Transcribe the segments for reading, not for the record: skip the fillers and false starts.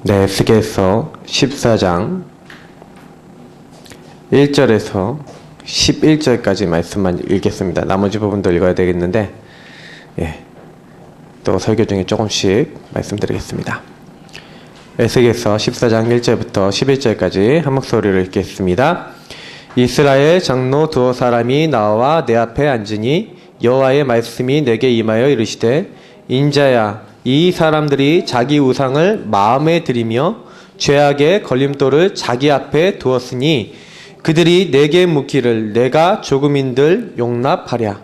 네, 에스겔서 14장 1절에서 11절까지 말씀만 읽겠습니다. 나머지 부분도 읽어야 되겠는데 또 설교 중에 조금씩 말씀드리겠습니다. 에스겔서 14장 1절부터 11절까지 한 목소리로 읽겠습니다. 이스라엘 장로 두어 사람이 나와 내 앞에 앉으니 여호와의 말씀이 내게 임하여 이르시되 인자야, 이 사람들이 자기 우상을 마음에 들이며 죄악의 걸림돌을 자기 앞에 두었으니 그들이 내게 묻기를 내가 조금인들 용납하랴.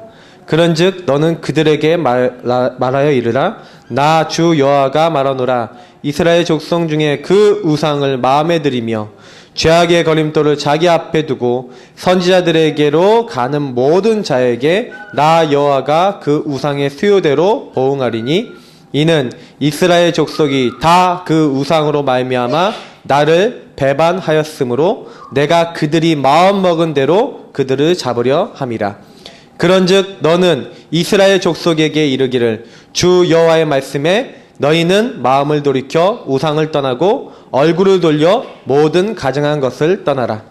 그런즉 너는 그들에게 말하여 이르라. 나 주 여호와가 말하노라. 이스라엘 족속 중에 그 우상을 마음에 들이며 죄악의 걸림돌을 자기 앞에 두고 선지자들에게로 가는 모든 자에게 나 여호와가 그 우상의 수요대로 보응하리니 이는 이스라엘 족속이 다 그 우상으로 말미암아 나를 배반하였으므로 내가 그들이 마음먹은 대로 그들을 잡으려 함이라. 그런즉 너는 이스라엘 족속에게 이르기를 주 여호와의 말씀에 너희는 마음을 돌이켜 우상을 떠나고 얼굴을 돌려 모든 가증한 것을 떠나라.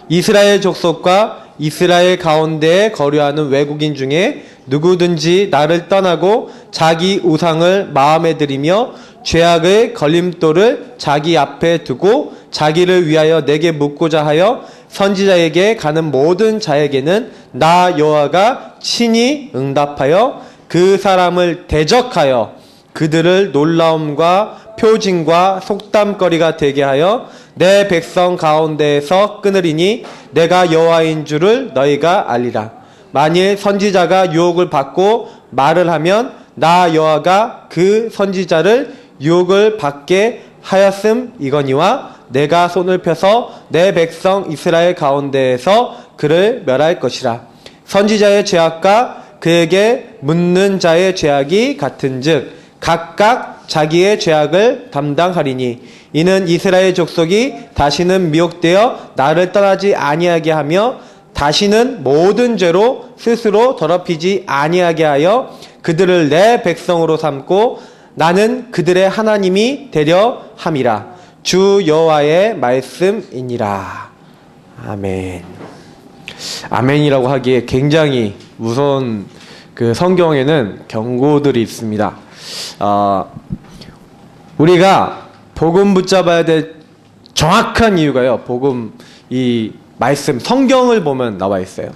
이스라엘 족속과 이스라엘 가운데에 거류하는 외국인 중에 누구든지 나를 떠나고 자기 우상을 마음에 들이며 죄악의 걸림돌을 자기 앞에 두고 자기를 위하여 내게 묻고자 하여 선지자에게 가는 모든 자에게는 나 여호와가 친히 응답하여 그 사람을 대적하여 그들을 놀라움과 표징과 속담거리가 되게 하여 내 백성 가운데에서 끊으리니 내가 여호와인 줄을 너희가 알리라. 만일 선지자가 유혹을 받고 말을 하면 나 여호와가 그 선지자를 유혹을 받게 하였음이거니와 내가 손을 펴서 내 백성 이스라엘 가운데에서 그를 멸할 것이라. 선지자의 죄악과 그에게 묻는 자의 죄악이 같은즉 각각 자기의 죄악을 담당하리니 이는 이스라엘 족속이 다시는 미혹되어 나를 떠나지 아니하게 하며 다시는 모든 죄로 스스로 더럽히지 아니하게 하여 그들을 내 백성으로 삼고 나는 그들의 하나님이 되려 함이라. 주 여호와의 말씀이니라. 아멘. 아멘이라고 하기에 굉장히 무서운 그 성경에는 경고들이 있습니다. 우리가 복음 붙잡아야 될 정확한 이유가요. 복음 이 말씀 성경을 보면 나와 있어요.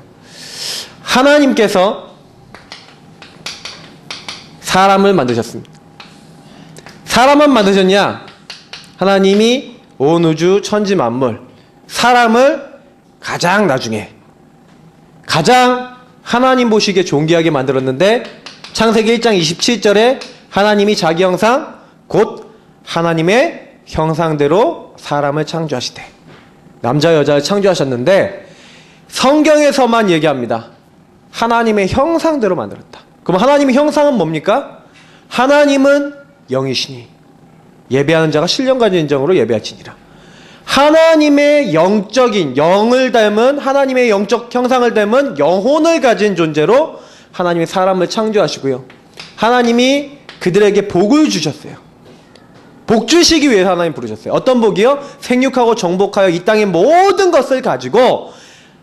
하나님께서 사람을 만드셨습니다. 사람은 만드셨냐? 하나님이 온 우주 천지 만물 사람을 가장 나중에 가장 하나님 보시기에 존귀하게 만들었는데 창세기 1장 27절에 하나님이 자기 형상 곧 하나님의 형상대로 사람을 창조하시되 남자 여자를 창조하셨는데 성경에서만 얘기합니다. 하나님의 형상대로 만들었다. 그럼 하나님의 형상은 뭡니까? 하나님은 영이시니 예배하는 자가 신령과 진정으로 예배할지니라. 하나님의 영적인 영을 닮은 하나님의 영적 형상을 닮은 영혼을 가진 존재로 하나님이 사람을 창조하시고요. 하나님이 그들에게 복을 주셨어요. 복 주시기 위해서 하나님 부르셨어요. 어떤 복이요? 생육하고 정복하여 이 땅의 모든 것을 가지고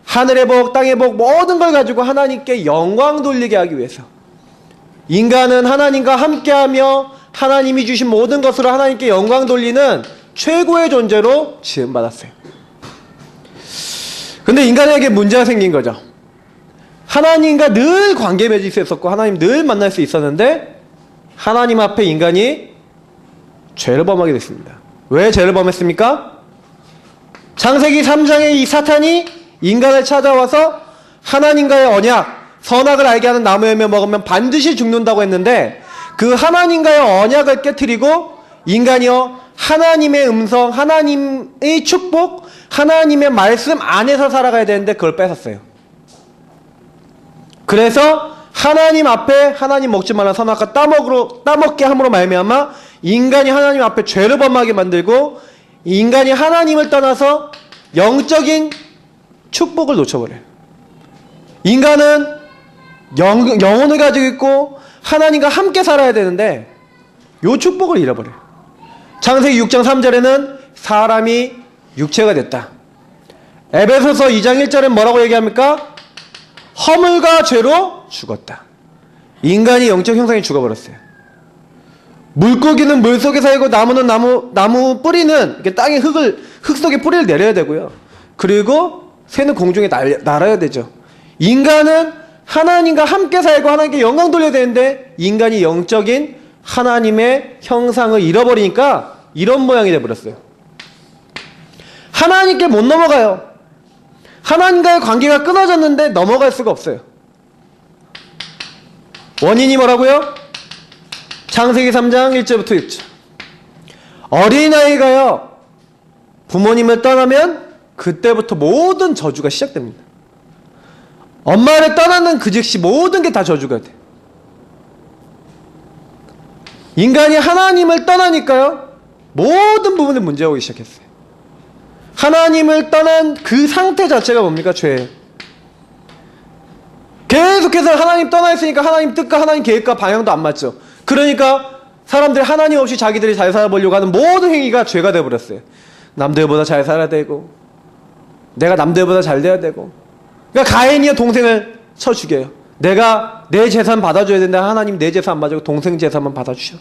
하늘의 복, 땅의 복 모든 걸 가지고 하나님께 영광 돌리게 하기 위해서 인간은 하나님과 함께하며 하나님이 주신 모든 것으로 하나님께 영광 돌리는 최고의 존재로 지음받았어요. 근데 인간에게 문제가 생긴 거죠. 하나님과 늘 관계 맺을 수 있었고 하나님 늘 만날 수 있었는데 하나님 앞에 인간이 죄를 범하게 됐습니다. 왜 죄를 범했습니까? 창세기 3장에 이 사탄이 인간을 찾아와서 하나님과의 언약, 선악을 알게 하는 나무 열매 먹으면 반드시 죽는다고 했는데 그 하나님과의 언약을 깨트리고 인간이요 하나님의 음성, 하나님의 축복, 하나님의 말씀 안에서 살아가야 되는데 그걸 뺏었어요. 그래서 하나님 앞에 하나님 먹지 말라는 선악과 따먹게 함으로 말미암아 인간이 하나님 앞에 죄를 범하게 만들고 인간이 하나님을 떠나서 영적인 축복을 놓쳐버려요. 인간은 영혼을 가지고 있고 하나님과 함께 살아야 되는데 이 축복을 잃어버려요. 창세기 6장 3절에는 사람이 육체가 됐다. 에베소서 2장 1절엔 뭐라고 얘기합니까? 허물과 죄로 죽었다. 인간이 영적 형상이 죽어버렸어요. 물고기는 물 속에 살고 나무는 나무 뿌리는 이렇게 땅에 흙 속에 뿌리를 내려야 되고요. 그리고 새는 공중에 날아야 되죠. 인간은 하나님과 함께 살고 하나님께 영광 돌려야 되는데 인간이 영적인 하나님의 형상을 잃어버리니까 이런 모양이 돼버렸어요. 하나님께 못 넘어가요. 하나님과의 관계가 끊어졌는데 넘어갈 수가 없어요. 원인이 뭐라고요? 창세기 3장 1절부터 6절. 어린아이가요, 부모님을 떠나면 그때부터 모든 저주가 시작됩니다. 엄마를 떠나는 그 즉시 모든 게 다 저주가 돼. 인간이 하나님을 떠나니까요, 모든 부분에 문제가 오기 시작했어요. 하나님을 떠난 그 상태 자체가 뭡니까? 죄예요. 계속해서 하나님 떠나 있으니까 하나님 뜻과 하나님 계획과 방향도 안 맞죠. 그러니까 사람들이 하나님 없이 자기들이 잘 살아보려고 하는 모든 행위가 죄가 되어버렸어요. 남들보다 잘 살아야 되고 내가 남들보다 잘 돼야 되고. 그러니까 가인이요, 동생을 쳐 죽여요. 내가 내 재산 받아줘야 된다. 하나님 내 재산 안 받아주고 동생 재산만 받아주셔.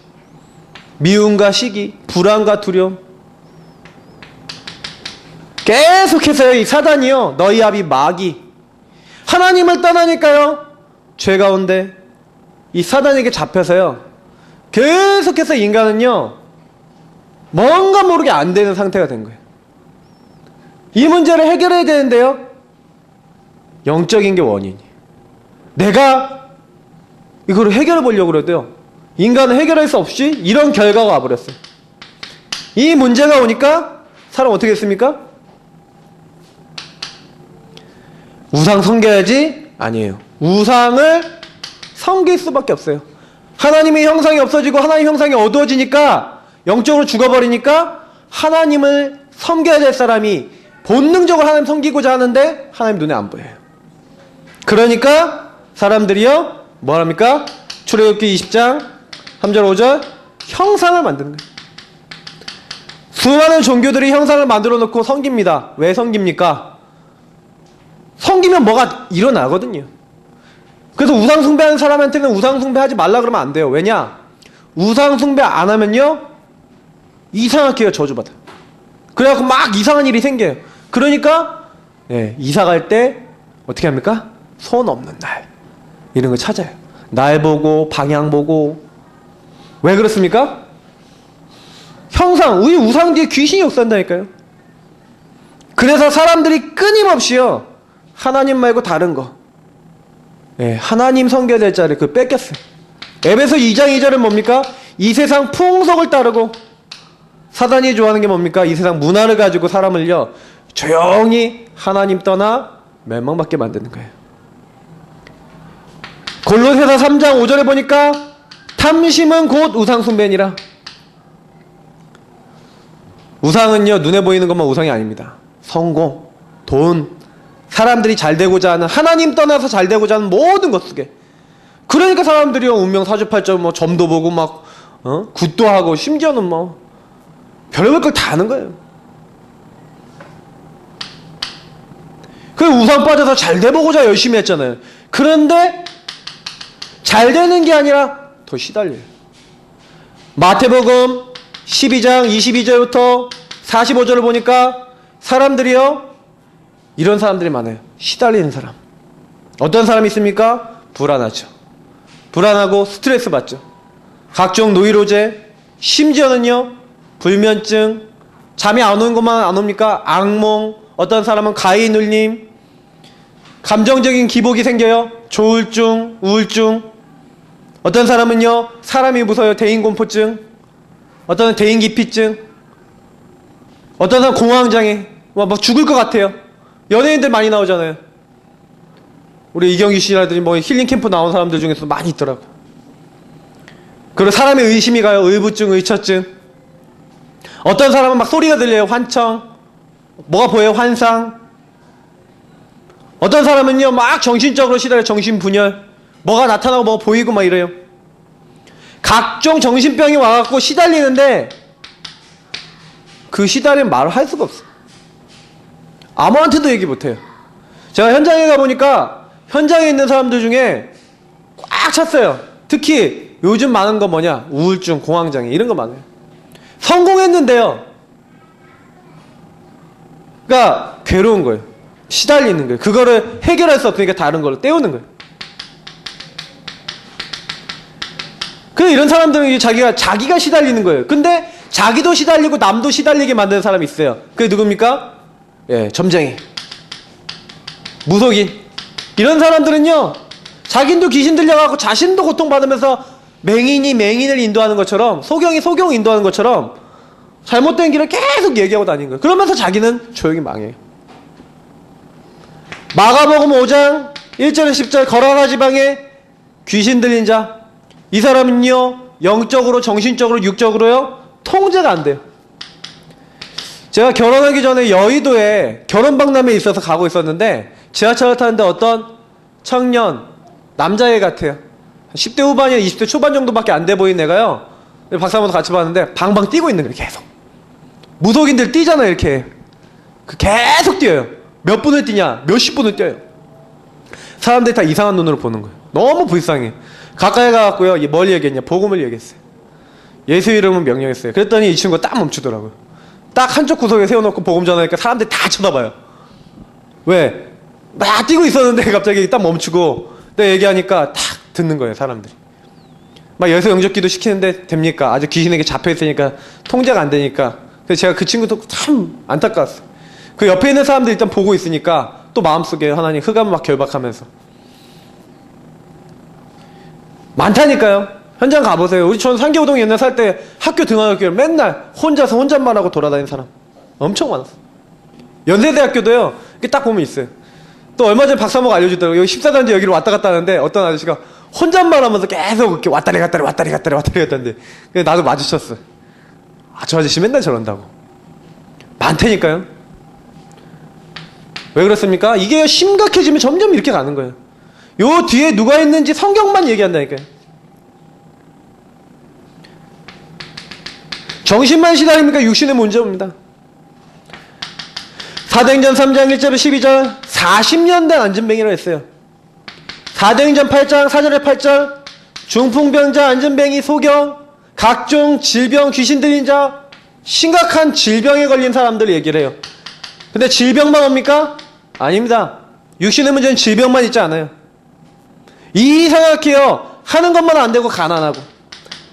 미움과 시기, 불안과 두려움. 계속해서 이 사단이요, 너희 아비 마귀, 하나님을 떠나니까요, 죄 가운데 이 사단에게 잡혀서요, 계속해서 인간은요, 뭔가 모르게 안 되는 상태가 된 거예요. 이 문제를 해결해야 되는데요, 영적인 게 원인이에요. 내가 이거를 해결해 보려고 그래도요, 인간은 해결할 수 없이 이런 결과가 와버렸어요. 이 문제가 오니까 사람 어떻게 했습니까? 우상 섬겨야지? 아니에요. 우상을 섬길 수밖에 없어요. 하나님의 형상이 없어지고 하나님의 형상이 어두워지니까, 영적으로 죽어버리니까 하나님을 섬겨야 될 사람이 본능적으로 하나님 섬기고자 하는데 하나님 눈에 안 보여요. 그러니까 사람들이요, 뭐랍니까? 출애굽기 20장 3절 5절 형상을 만드는 거예요. 수많은 종교들이 형상을 만들어 놓고 섬깁니다. 왜 섬깁니까? 섬기면 뭐가 일어나거든요. 그래서 우상숭배하는 사람한테는 우상숭배하지 말라 그러면 안 돼요. 왜냐? 우상숭배 안 하면요, 이상하게 해요. 저주받아요. 그래갖고 막 이상한 일이 생겨요. 그러니까 이사 갈 때 어떻게 합니까? 손 없는 날 이런 거 찾아요. 날 보고 방향 보고. 왜 그렇습니까? 형상, 우리 우상 뒤에 귀신이 역사한다니까요. 그래서 사람들이 끊임없이요, 하나님 말고 다른 거, 하나님 섬겨야 될 자리 그거 뺏겼어요. 에베소 2장 2절은 뭡니까? 이 세상 풍속을 따르고, 사단이 좋아하는 게 뭡니까? 이 세상 문화를 가지고 사람을요, 조용히 하나님 떠나 멸망받게 만드는 거예요. 골로새서 3장 5절에 보니까 탐심은 곧 우상숭배니라. 우상은요, 눈에 보이는 것만 우상이 아닙니다. 성공, 돈, 사람들이 잘 되고자 하는, 하나님 떠나서 잘 되고자 하는 모든 것 속에. 그러니까 사람들이요, 운명 사주팔자 뭐 점도 보고 막 굿도 하고, 심지어는 뭐 별의별 걸 다 하는 거예요. 그 우상 빠져서 잘 돼보고자 열심히 했잖아요. 그런데 잘 되는 게 아니라 더 시달려요. 마태복음 12장 22절부터 45절을 보니까 사람들이요, 이런 사람들이 많아요. 시달리는 사람. 어떤 사람이 있습니까? 불안하죠. 불안하고 스트레스 받죠. 각종 노이로제, 심지어는요, 불면증, 잠이 안 오는 것만 안 옵니까? 악몽, 어떤 사람은 가위눌림, 감정적인 기복이 생겨요. 조울증, 우울증. 어떤 사람은요, 사람이 무서워요. 대인공포증. 어떤 사람은 대인기피증. 어떤 사람은 공황장애. 막 죽을 것 같아요. 연예인들 많이 나오잖아요. 우리 이경규 씨라든지 뭐 힐링 캠프 나온 사람들 중에서 많이 있더라고. 그리고 사람의 의심이 가요. 의부증, 의처증. 어떤 사람은 막 소리가 들려요. 환청. 뭐가 보여요? 환상. 어떤 사람은요, 막 정신적으로 시달려요. 정신분열. 뭐가 나타나고 뭐가 보이고 막 이래요. 각종 정신병이 와갖고 시달리는데 그 시달린 말을 할 수가 없어. 아무한테도 얘기 못해요. 제가 현장에 가보니까 현장에 있는 사람들 중에 꽉 찼어요. 특히 요즘 많은 거 뭐냐? 우울증, 공황장애 이런 거 많아요. 성공했는데요. 그러니까 괴로운 거예요. 시달리는 거예요. 그거를 해결할 수 없으니까 다른 걸로 때우는 거예요. 그래서 이런 사람들은 자기가 시달리는 거예요. 근데 자기도 시달리고 남도 시달리게 만드는 사람이 있어요. 그게 누굽니까? 예, 점쟁이, 무속인. 이런 사람들은요, 자긴도 귀신 들려가고 자신도 고통받으면서 맹인이 맹인을 인도하는 것처럼, 소경이 소경을 인도하는 것처럼 잘못된 길을 계속 얘기하고 다니는 거예요. 그러면서 자기는 조용히 망해요. 마가복음 5장 1절에 10절 거라사 지방에 귀신 들린 자, 이 사람은요 영적으로, 정신적으로, 육적으로요 통제가 안 돼요. 제가 결혼하기 전에 여의도에 결혼박람회에 있어서 가고 있었는데 지하철을 타는데 어떤 청년, 남자애 같아요. 10대 후반이나 20대 초반 정도밖에 안 돼 보이는 애가요, 박사모도 같이 봤는데 방방 뛰고 있는 거예요. 계속. 무속인들 뛰잖아요. 이렇게 계속 뛰어요. 몇 분을 뛰냐, 몇십 분을 뛰어요. 사람들이 다 이상한 눈으로 보는 거예요. 너무 불쌍해. 가까이 가갖고요, 뭘 얘기했냐, 복음을 얘기했어요. 예수 이름은 명령했어요. 그랬더니 이 친구가 딱 멈추더라고요. 딱 한쪽 구석에 세워놓고 복음 전하니까 사람들이 다 쳐다봐요. 왜? 막 뛰고 있었는데 갑자기 딱 멈추고 내가 얘기하니까 딱 듣는 거예요. 사람들이 막 여기서 영접기도 시키는데 됩니까? 아직 귀신에게 잡혀있으니까 통제가 안 되니까. 그래서 제가 그 친구도 참 안타까웠어요. 그 옆에 있는 사람들이 일단 보고 있으니까 또 마음속에 하나님 흑암을 막 결박하면서 많다니까요. 현장 가보세요. 저는 상계우동 옛날 살 때 학교 등하굣길 맨날 혼자서 혼잣말하고 돌아다니는 사람 엄청 많았어요. 연세대학교도요, 이렇게 딱 보면 있어요. 또 얼마 전에 박사모가 알려주더라고요. 여기 14단지 여기로 왔다 갔다 하는데 어떤 아저씨가 혼잣말 하면서 계속 이렇게 왔다리 갔다리 왔다리 갔다리 왔다리 갔다는데 나도 마주쳤어. 아, 저 아저씨 맨날 저런다고. 많다니까요. 왜 그렇습니까? 이게 심각해지면 점점 이렇게 가는 거예요. 요 뒤에 누가 있는지 성경만 얘기한다니까요. 정신만 시달립니까? 육신의 문제입니다. 사도행전 3장 1절 12절 40년 된 안진뱅이라 했어요. 사도행전 8장 4절에 8절 중풍병자, 안진뱅이, 소경, 각종 질병, 귀신 들린 자, 심각한 질병에 걸린 사람들 얘기를 해요. 근데 질병만 옵니까? 아닙니다. 육신의 문제는 질병만 있지 않아요. 이상하게요, 하는 것만 안 되고 가난하고,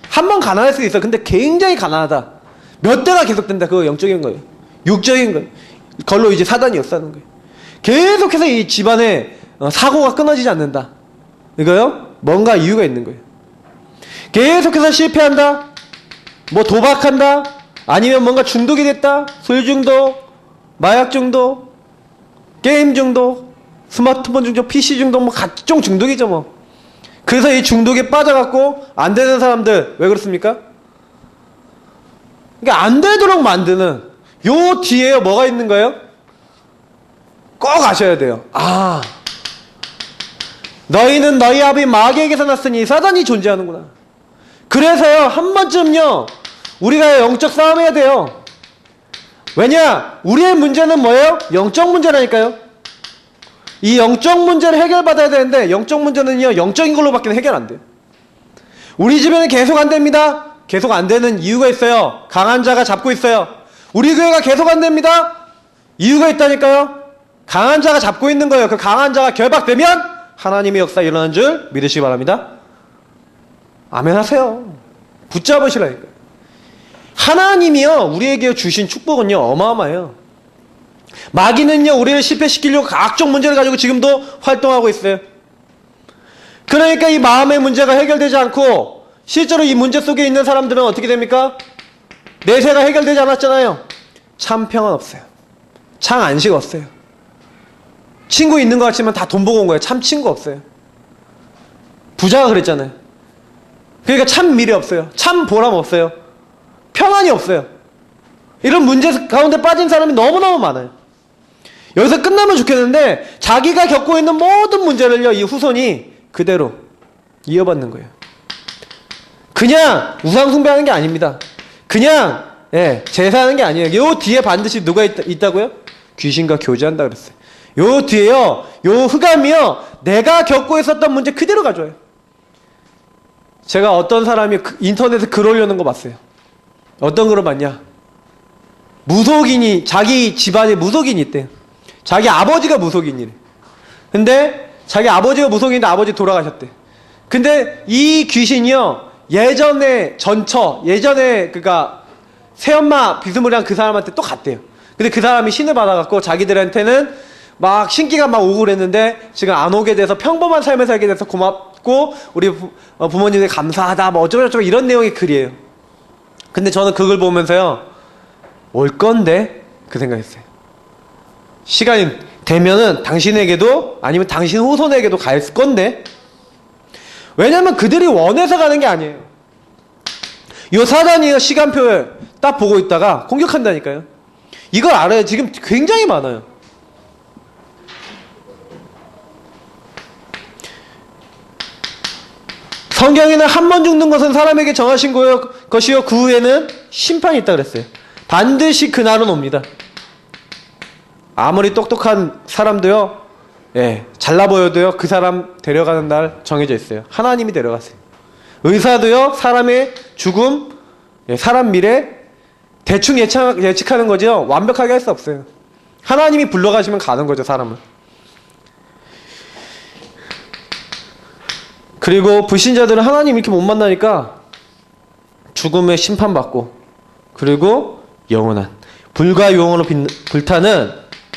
한 번 가난할 수 있어. 근데 굉장히 가난하다. 몇 대가 계속된다. 그거 영적인 거예요. 육적인 거예요. 그걸로 이제 사단이 역사하는 거예요. 계속해서 이 집안에 사고가 끊어지지 않는다. 이거요? 뭔가 이유가 있는 거예요. 계속해서 실패한다. 뭐 도박한다. 아니면 뭔가 중독이 됐다. 술 중독, 마약 중독, 게임 중독, 스마트폰 중독, PC 중독, 뭐 각종 중독이죠 뭐. 그래서 이 중독에 빠져갖고 안 되는 사람들 왜 그렇습니까? 그러니까 안 되도록 만드는 요 뒤에 뭐가 있는 거예요? 꼭 아셔야 돼요. 아, 너희는 너희 아비 마귀에게서 났으니 사단이 존재하는구나. 그래서요, 한 번쯤요 우리가 영적 싸움해야 돼요. 왜냐? 우리의 문제는 뭐예요? 영적 문제라니까요. 이 영적 문제를 해결받아야 되는데 영적 문제는요 영적인 걸로밖에 해결 안 돼요. 우리 집에는 계속 안 됩니다. 계속 안 되는 이유가 있어요. 강한 자가 잡고 있어요. 우리 교회가 계속 안 됩니다. 이유가 있다니까요. 강한 자가 잡고 있는 거예요. 그 강한 자가 결박되면 하나님의 역사 일어나는 줄 믿으시기 바랍니다. 아멘 하세요. 붙잡으시라니까요. 하나님이요 우리에게 주신 축복은요 어마어마해요. 마귀는요 우리를 실패시키려고 각종 문제를 가지고 지금도 활동하고 있어요. 그러니까 이 마음의 문제가 해결되지 않고 실제로 이 문제 속에 있는 사람들은 어떻게 됩니까? 내세가 해결되지 않았잖아요. 참 평안 없어요. 참 안식 없어요. 친구 있는 것 같지만 다 돈 보고 온 거예요. 참 친구 없어요. 부자가 그랬잖아요. 그러니까 참 미래 없어요. 참 보람 없어요. 평안이 없어요. 이런 문제 가운데 빠진 사람이 너무너무 많아요. 여기서 끝나면 좋겠는데 자기가 겪고 있는 모든 문제를요 이 후손이 그대로 이어받는 거예요. 그냥 우상숭배하는 게 아닙니다. 그냥 예, 제사하는 게 아니에요. 요 뒤에 반드시 누가 있다고요? 귀신과 교제한다 그랬어요. 요 뒤에요, 요 흑암이요, 내가 겪고 있었던 문제 그대로 가져와요. 제가 어떤 사람이 인터넷에 글 올려놓은 거 봤어요. 어떤 글을 봤냐? 무속인이, 자기 집안에 무속인이 있대요. 자기 아버지가 무속인이래. 근데 자기 아버지가 무속인인데 아버지 돌아가셨대. 근데 이 귀신이요, 예전에 그니까 새엄마 비스무리한 그 사람한테 또 갔대요. 근데 그 사람이 신을 받아갖고 자기들한테는 막 신기가 막 오고 그랬는데 지금 안 오게 돼서 평범한 삶을 살게 돼서 고맙고 우리 부모님들 감사하다 뭐 어쩌고저쩌고 이런 내용의 글이에요. 근데 저는 그걸 보면서요, 올 건데? 그 생각했어요. 시간이 되면은 당신에게도 아니면 당신 후손에게도 갈 건데? 왜냐면 그들이 원해서 가는 게 아니에요. 요 사단이요, 시간표를 딱 보고 있다가 공격한다니까요. 이걸 알아요. 지금 굉장히 많아요. 성경에는 한 번 죽는 것은 사람에게 정하신 것이요, 그 후에는 심판이 있다 그랬어요. 반드시 그날은 옵니다. 아무리 똑똑한 사람도요, 예, 잘나 보여도요, 그 사람 데려가는 날 정해져 있어요. 하나님이 데려가세요. 의사도요, 사람의 죽음, 예, 사람 미래 대충 예측하는 거죠. 완벽하게 할 수 없어요. 하나님이 불러가시면 가는 거죠, 사람은. 그리고 불신자들은 하나님 이렇게 못 만나니까 죽음의 심판받고, 그리고 영원한 불과 영원으로 불타는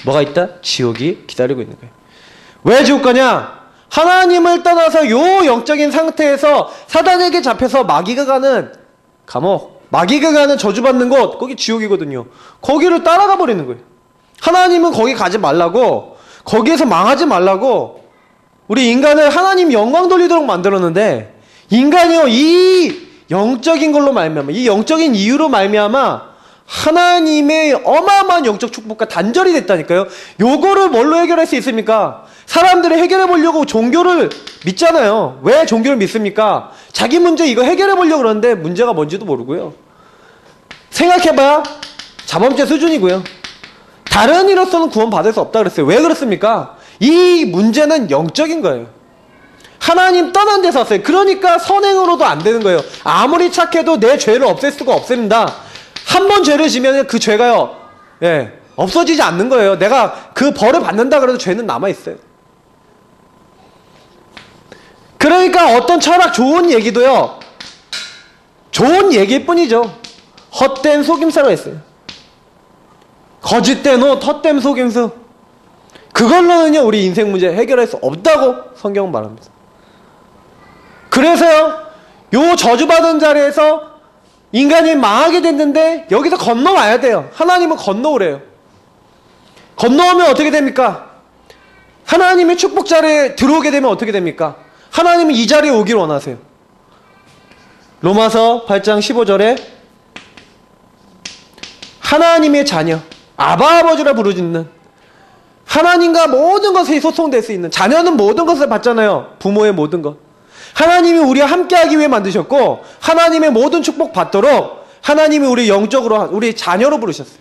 뭐가 있다? 지옥이 기다리고 있는 거예요. 왜 지옥 가냐? 하나님을 떠나서 요 영적인 상태에서 사단에게 잡혀서 마귀가 가는 감옥, 마귀가 가는 저주받는 곳, 거기 지옥이거든요. 거기를 따라가 버리는 거예요. 하나님은 거기 가지 말라고, 거기에서 망하지 말라고 우리 인간을 하나님 영광 돌리도록 만들었는데, 인간이요, 이 영적인 걸로 말미암아, 이 영적인 이유로 말미암아 하나님의 어마어마한 영적 축복과 단절이 됐다니까요. 요거를 뭘로 해결할 수 있습니까? 사람들이 해결해 보려고 종교를 믿잖아요. 왜 종교를 믿습니까? 자기 문제 이거 해결해 보려고 그러는데 문제가 뭔지도 모르고요. 생각해봐야 자범죄 수준이고요. 다른 이로서는 구원 받을 수 없다 그랬어요. 왜 그렇습니까? 이 문제는 영적인 거예요. 하나님 떠난 데서 왔어요. 그러니까 선행으로도 안 되는 거예요. 아무리 착해도 내 죄를 없앨 수가 없습니다. 한 번 죄를 지면 그 죄가요, 예, 없어지지 않는 거예요. 내가 그 벌을 받는다 그래도 죄는 남아있어요. 그러니까 어떤 철학 좋은 얘기도요, 좋은 얘기일 뿐이죠. 헛된 속임수가 있어요. 거짓된 옷, 헛된 속임수. 그걸로는요, 우리 인생 문제 해결할 수 없다고 성경은 말합니다. 그래서요, 요 저주받은 자리에서 인간이 망하게 됐는데 여기서 건너와야 돼요. 하나님은 건너오래요. 건너오면 어떻게 됩니까? 하나님의 축복 자리에 들어오게 되면 어떻게 됩니까? 하나님은 이 자리에 오길 원하세요. 로마서 8장 15절에 하나님의 자녀, 아바 아버지라 부르짖는, 하나님과 모든 것이 소통될 수 있는, 자녀는 모든 것을 받잖아요. 부모의 모든 것. 하나님이 우리와 함께하기 위해 만드셨고, 하나님의 모든 축복 받도록 하나님이 우리 영적으로, 우리 자녀로 부르셨어요.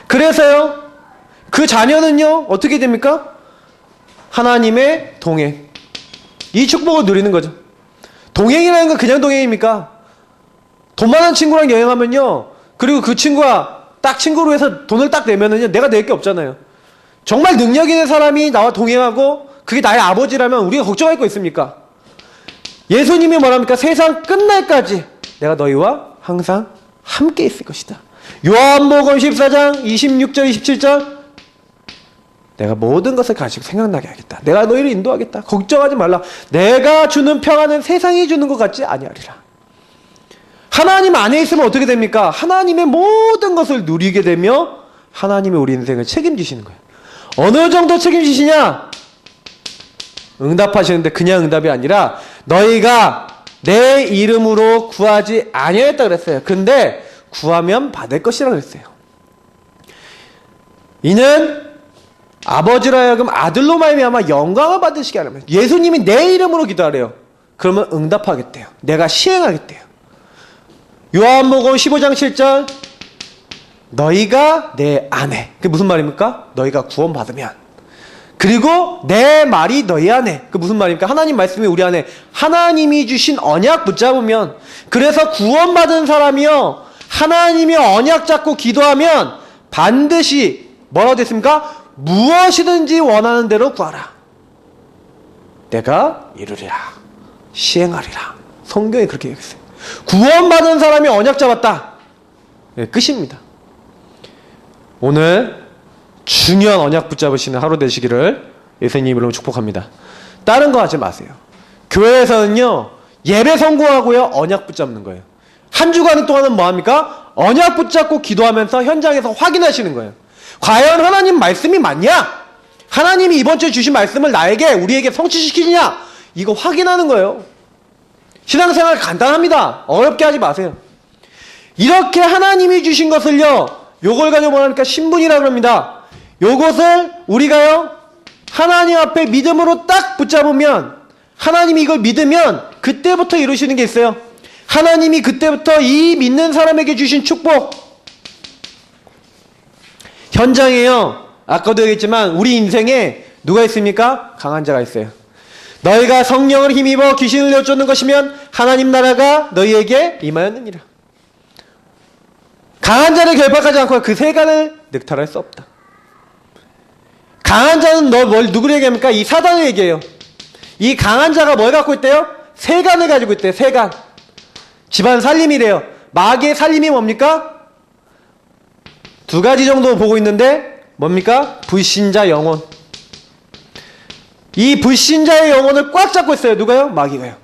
그래서요, 그 자녀는요, 어떻게 됩니까? 하나님의 동행. 이 축복을 누리는 거죠. 동행이라는 건 그냥 동행입니까? 돈 많은 친구랑 여행하면요, 그리고 그 친구가 딱 친구로 해서 돈을 딱 내면은요, 내가 낼 게 없잖아요. 정말 능력 있는 사람이 나와 동행하고 그게 나의 아버지라면 우리가 걱정할 거 있습니까? 예수님이 뭐랍니까? 세상 끝날까지 내가 너희와 항상 함께 있을 것이다. 요한복음 14장 26절 27절, 내가 모든 것을 가지고 생각나게 하겠다. 내가 너희를 인도하겠다. 걱정하지 말라. 내가 주는 평안은 세상이 주는 것 같지 아니하리라. 하나님 안에 있으면 어떻게 됩니까? 하나님의 모든 것을 누리게 되며 하나님이 우리 인생을 책임지시는 거예요. 어느 정도 책임지시냐? 응답하시는데 그냥 응답이 아니라 너희가 내 이름으로 구하지 아니하였다 그랬어요. 근데 구하면 받을 것이라 그랬어요. 이는 아버지로 하여금 아들로 말미암아 영광을 받으시게 하려면, 예수님이 내 이름으로 기도하래요. 그러면 응답하겠대요. 내가 시행하겠대요. 요한복음 15장 7절 너희가 내 안에, 그게 무슨 말입니까? 너희가 구원받으면, 그리고 내 말이 너희 안에, 그 무슨 말입니까? 하나님 말씀이 우리 안에, 하나님이 주신 언약 붙잡으면, 그래서 구원받은 사람이요 하나님이 언약 잡고 기도하면 반드시 뭐라고 됐습니까? 무엇이든지 원하는 대로 구하라, 내가 이루리라, 시행하리라. 성경에 그렇게 얘기했어요. 구원받은 사람이 언약 잡았다, 네, 끝입니다. 오늘 중요한 언약 붙잡으시는 하루 되시기를 예수님 이름으로 축복합니다. 다른 거 하지 마세요. 교회에서는요 예배 성공하고요 언약 붙잡는 거예요. 한 주간 동안은 뭐합니까? 언약 붙잡고 기도하면서 현장에서 확인하시는 거예요. 과연 하나님 말씀이 맞냐? 하나님이 이번 주에 주신 말씀을 나에게, 우리에게 성취시키느냐? 이거 확인하는 거예요. 신앙생활 간단합니다. 어렵게 하지 마세요. 이렇게 하나님이 주신 것을요, 요걸 가지고 뭐합니까? 신분이라 그럽니다. 요것을 우리가요 하나님 앞에 믿음으로 딱 붙잡으면, 하나님이 이걸 믿으면 그때부터 이루시는 게 있어요. 하나님이 그때부터 이 믿는 사람에게 주신 축복, 현장에요, 아까도 얘기했지만 우리 인생에 누가 있습니까? 강한 자가 있어요. 너희가 성령을 힘입어 귀신을 내쫓는 것이면 하나님 나라가 너희에게 임하였느니라. 강한 자를 결박하지 않고 그 세간을 늑탈할 수 없다. 강한 자는 누구를 얘기합니까? 이 사단을 얘기해요. 이 강한 자가 뭘 갖고 있대요? 세간을 가지고 있대요. 세간. 집안 살림이래요. 마귀의 살림이 뭡니까? 두 가지 정도 보고 있는데 뭡니까? 불신자 영혼. 이 불신자의 영혼을 꽉 잡고 있어요. 누가요? 마귀가요.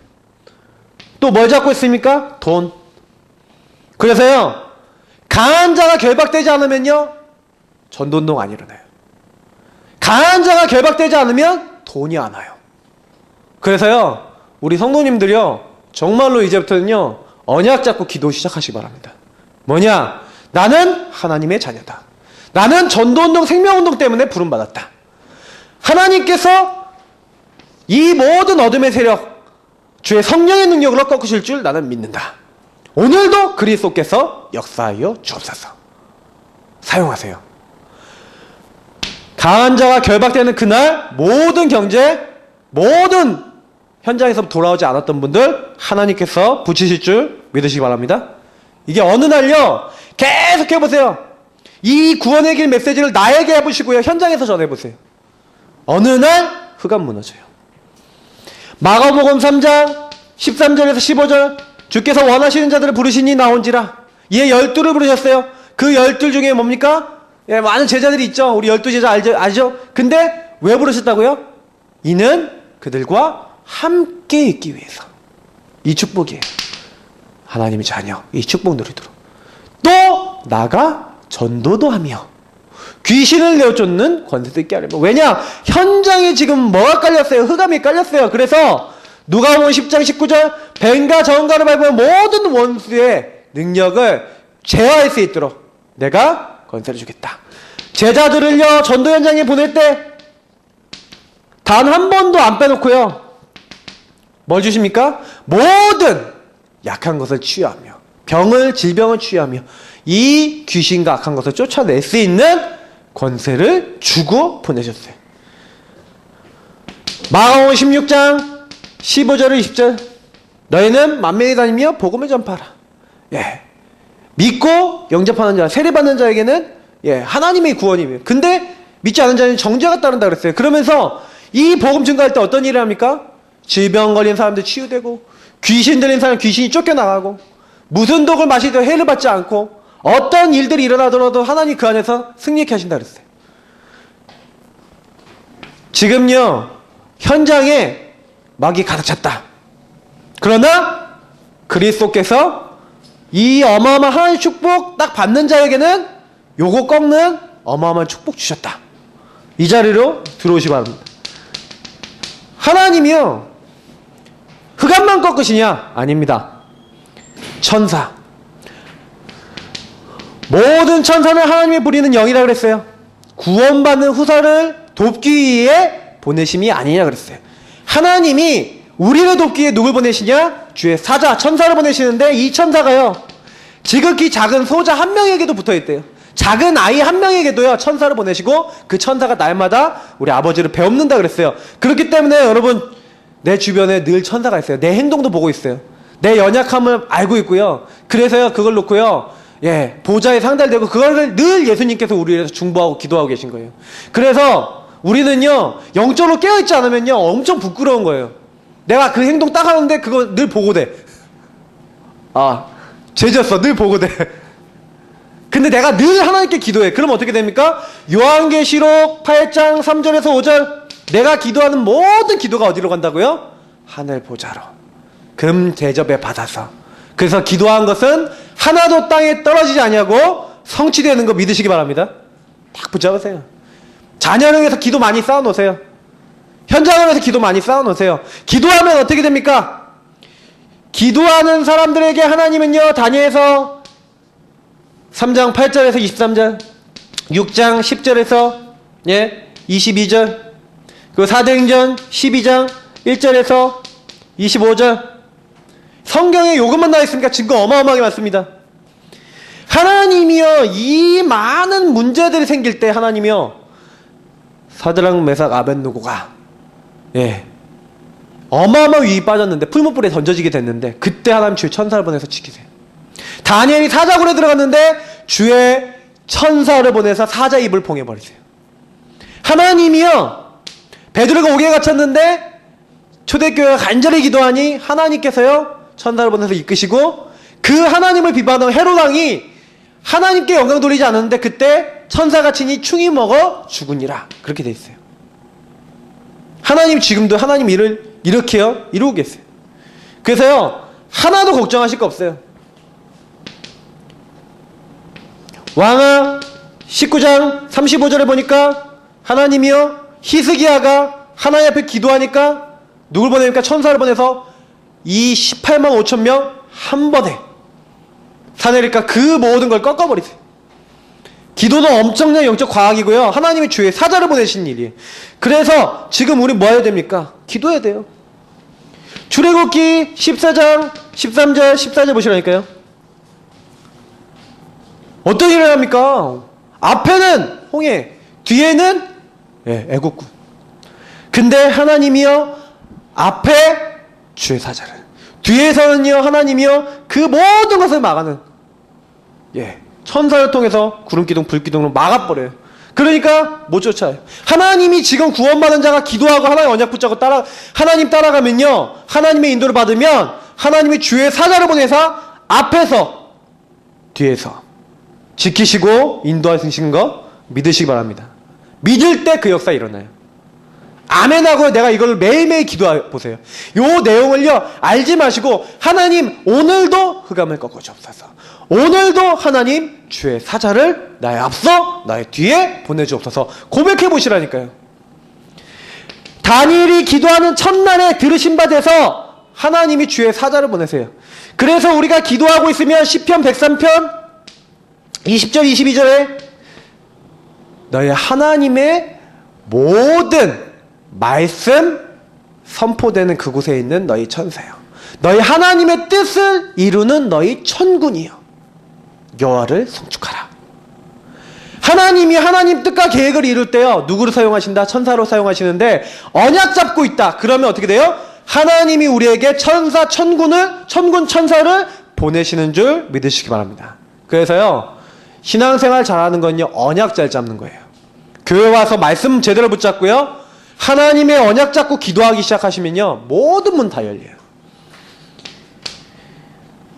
또 뭘 잡고 있습니까? 돈. 그래서요 강한 자가 결박되지 않으면요 전도운동 안 일어나요. 강한 자가 결박되지 않으면 돈이 안 와요. 그래서요 우리 성도님들이요 정말로 이제부터는요 언약 잡고 기도 시작하시기 바랍니다. 뭐냐? 나는 하나님의 자녀다. 나는 전도운동 생명운동 때문에 부름받았다. 하나님께서 이 모든 어둠의 세력 주의 성령의 능력으로 꺾으실 줄 나는 믿는다. 오늘도 그리스도께서 역사하여 주옵소서. 사용하세요. 강한 자가 결박되는 그날 모든 경제, 모든 현장에서 돌아오지 않았던 분들 하나님께서 붙이실 줄 믿으시기 바랍니다. 이게 어느 날요 계속 해보세요. 이 구원의 길 메시지를 나에게 해보시고요 현장에서 전해보세요. 어느 날 흑암 무너져요. 마가복음 3장 13절에서 15절 주께서 원하시는 자들을 부르시니 나온지라. 얘 12를 부르셨어요. 그 12 중에 뭡니까? 예, 많은 제자들이 있죠. 우리 12제자 알죠? 근데 왜 부르셨다고요? 이는 그들과 함께 있기 위해서. 이 축복이에요. 하나님의 자녀, 이 축복 누리도록. 또 나가 전도도 하며 귀신을 내쫓는 권세도 있게 하려면. 왜냐? 현장에 지금 뭐가 깔렸어요? 흑암이 깔렸어요. 그래서 누가복음 10장 19절 뱀과 정갈을 밟으면 모든 원수의 능력을 제어할 수 있도록 내가 권세를 주겠다. 제자들을요 전도 현장에 보낼 때 단 한 번도 안 빼놓고요 뭘 주십니까? 모든 약한 것을 치유하며 병을, 질병을 치유하며 이 귀신과 악한 것을 쫓아낼 수 있는 권세를 주고 보내셨어요. 마가복음 16장 15절을 20절 너희는 만민에 다니며 복음을 전파하라. 예, 믿고 영접하는 자, 세례받는 자에게는 예, 하나님의 구원이에요. 근데 믿지 않은 자는 정죄가 따른다 그랬어요. 그러면서 이 복음 증거할 때 어떤 일을 합니까? 질병 걸린 사람들 치유되고 귀신 들린 사람 귀신이 쫓겨나가고 무슨 독을 마시도 해를 받지 않고 어떤 일들이 일어나더라도 하나님 그 안에서 승리케 하신다 그랬어요. 지금요 현장에 마귀 가득 찼다. 그러나 그리스도께서 이 어마어마한 하나님의 축복 딱 받는 자에게는 요거 꺾는 어마어마한 축복 주셨다. 이 자리로 들어오시기 바랍니다. 하나님이요 흑암만 꺾으시냐? 아닙니다. 천사, 모든 천사는 하나님이 부리는 영이라 그랬어요. 구원받는 후사를 돕기 위해 보내심이 아니냐 그랬어요. 하나님이 우리를 돕기 위해 누굴 보내시냐? 주의 사자, 천사를 보내시는데 이 천사가요 지극히 작은 소자 한 명에게도 붙어있대요. 작은 아이 한 명에게도요, 천사를 보내시고 그 천사가 날마다 우리 아버지를 배웁는다 그랬어요. 그렇기 때문에 여러분, 내 주변에 늘 천사가 있어요. 내 행동도 보고 있어요. 내 연약함을 알고 있고요. 그래서요, 그걸 놓고요, 보좌에 상달되고 그걸 늘 예수님께서 우리를 위해서 중보하고 기도하고 계신 거예요. 그래서 우리는요, 영적으로 깨어있지 않으면요, 엄청 부끄러운 거예요. 내가 그 행동 딱 하는데 그거 늘 보고돼. 아, 죄졌어. 늘 보고돼. 근데 내가 늘 하나님께 기도해. 그럼 어떻게 됩니까? 요한계시록 8장 3절에서 5절, 내가 기도하는 모든 기도가 어디로 간다고요? 하늘 보좌로 금 대접에 받아서. 그래서 기도한 것은 하나도 땅에 떨어지지 아니하고 성취되는 거 믿으시기 바랍니다. 딱 붙잡으세요. 자녀를 위해서 기도 많이 쌓아놓으세요. 현장을 위해서 기도 많이 쌓아놓으세요. 기도하면 어떻게 됩니까? 기도하는 사람들에게 하나님은요, 다니엘서 3장 8절에서 23절, 6장 10절에서 22절, 그 사도행전 12장 1절에서 25절, 성경에 요것만 나와 있으니까 증거 어마어마하게 많습니다. 하나님이요, 이 많은 문제들이 생길 때 하나님이요, 사드락 메삭 아벳느고가 어마어마한 위기 빠졌는데 풀무불에 던져지게 됐는데, 그때 하나님 주의 천사를 보내서 지키세요. 다니엘이 사자굴에 들어갔는데 주의 천사를 보내서 사자 입을 봉해버리세요. 하나님이요, 베드로가 옥에 갇혔는데 초대교회가 간절히 기도하니 하나님께서요, 천사를 보내서 이끄시고, 그 하나님을 비방하는 헤롯왕이 하나님께 영광 돌리지 않았는데 그때 천사가 치니 충이 먹어 죽으니라. 그렇게 돼 있어요. 하나님 지금도 하나님 일을 이렇게요, 이루고 계세요. 그래서요, 하나도 걱정하실 거 없어요. 왕하 19장 35절에 보니까 하나님이요, 히스기야가 하나님 앞에 기도하니까 누굴 보냅니까? 천사를 보내서 이 18만 5천 명 한 번에 사내리까 그 모든 걸 꺾어버리세요. 기도는 엄청난 영적 과학이고요, 하나님이 주의 사자를 보내신 일이에요. 그래서 지금 우리 뭐 해야 됩니까? 기도해야 돼요. 출애굽기 14장 13절 14절 보시라니까요. 어떤 일을 합니까? 앞에는 홍해, 뒤에는 애국군. 근데 하나님이요, 앞에 주의 사자를, 뒤에서는요, 하나님이요, 그 모든 것을 막아는 천사를 통해서 구름기둥 불기둥으로 막아버려요. 그러니까 못 쫓아요. 하나님이 지금 구원받은 자가 기도하고 하나님 언약 붙잡고 하나님 따라가면요, 하나님의 인도를 받으면 하나님이 주의 사자를 보내서 앞에서 뒤에서 지키시고 인도하시는 거 믿으시기 바랍니다. 믿을 때 그 역사 일어나요. 아멘하고 내가 이걸 매일매일 기도해 보세요. 요 내용을요, 알지 마시고 하나님 오늘도 흑암을 꺾어주옵소서. 오늘도 하나님 주의 사자를 나의 앞서 나의 뒤에 보내주옵소서. 고백해 보시라니까요. 다니엘이 기도하는 첫날에 들으신 바 돼서 하나님이 주의 사자를 보내세요. 그래서 우리가 기도하고 있으면 시편 103편 20절 22절에 너희 하나님의 모든 말씀 선포되는 그곳에 있는 너희 천사요, 너희 하나님의 뜻을 이루는 너희 천군이요, 여호와를 송축하라. 하나님이 하나님 뜻과 계획을 이룰 때요, 누구를 사용하신다? 천사로 사용하시는데, 언약 잡고 있다 그러면 어떻게 돼요? 하나님이 우리에게 천사 천군 천사를 보내시는 줄 믿으시기 바랍니다. 그래서요, 신앙생활 잘하는 건요, 언약 잘 잡는 거예요. 교회 와서 말씀 제대로 붙잡고요, 하나님의 언약 잡고 기도하기 시작하시면요, 모든 문 다 열려요.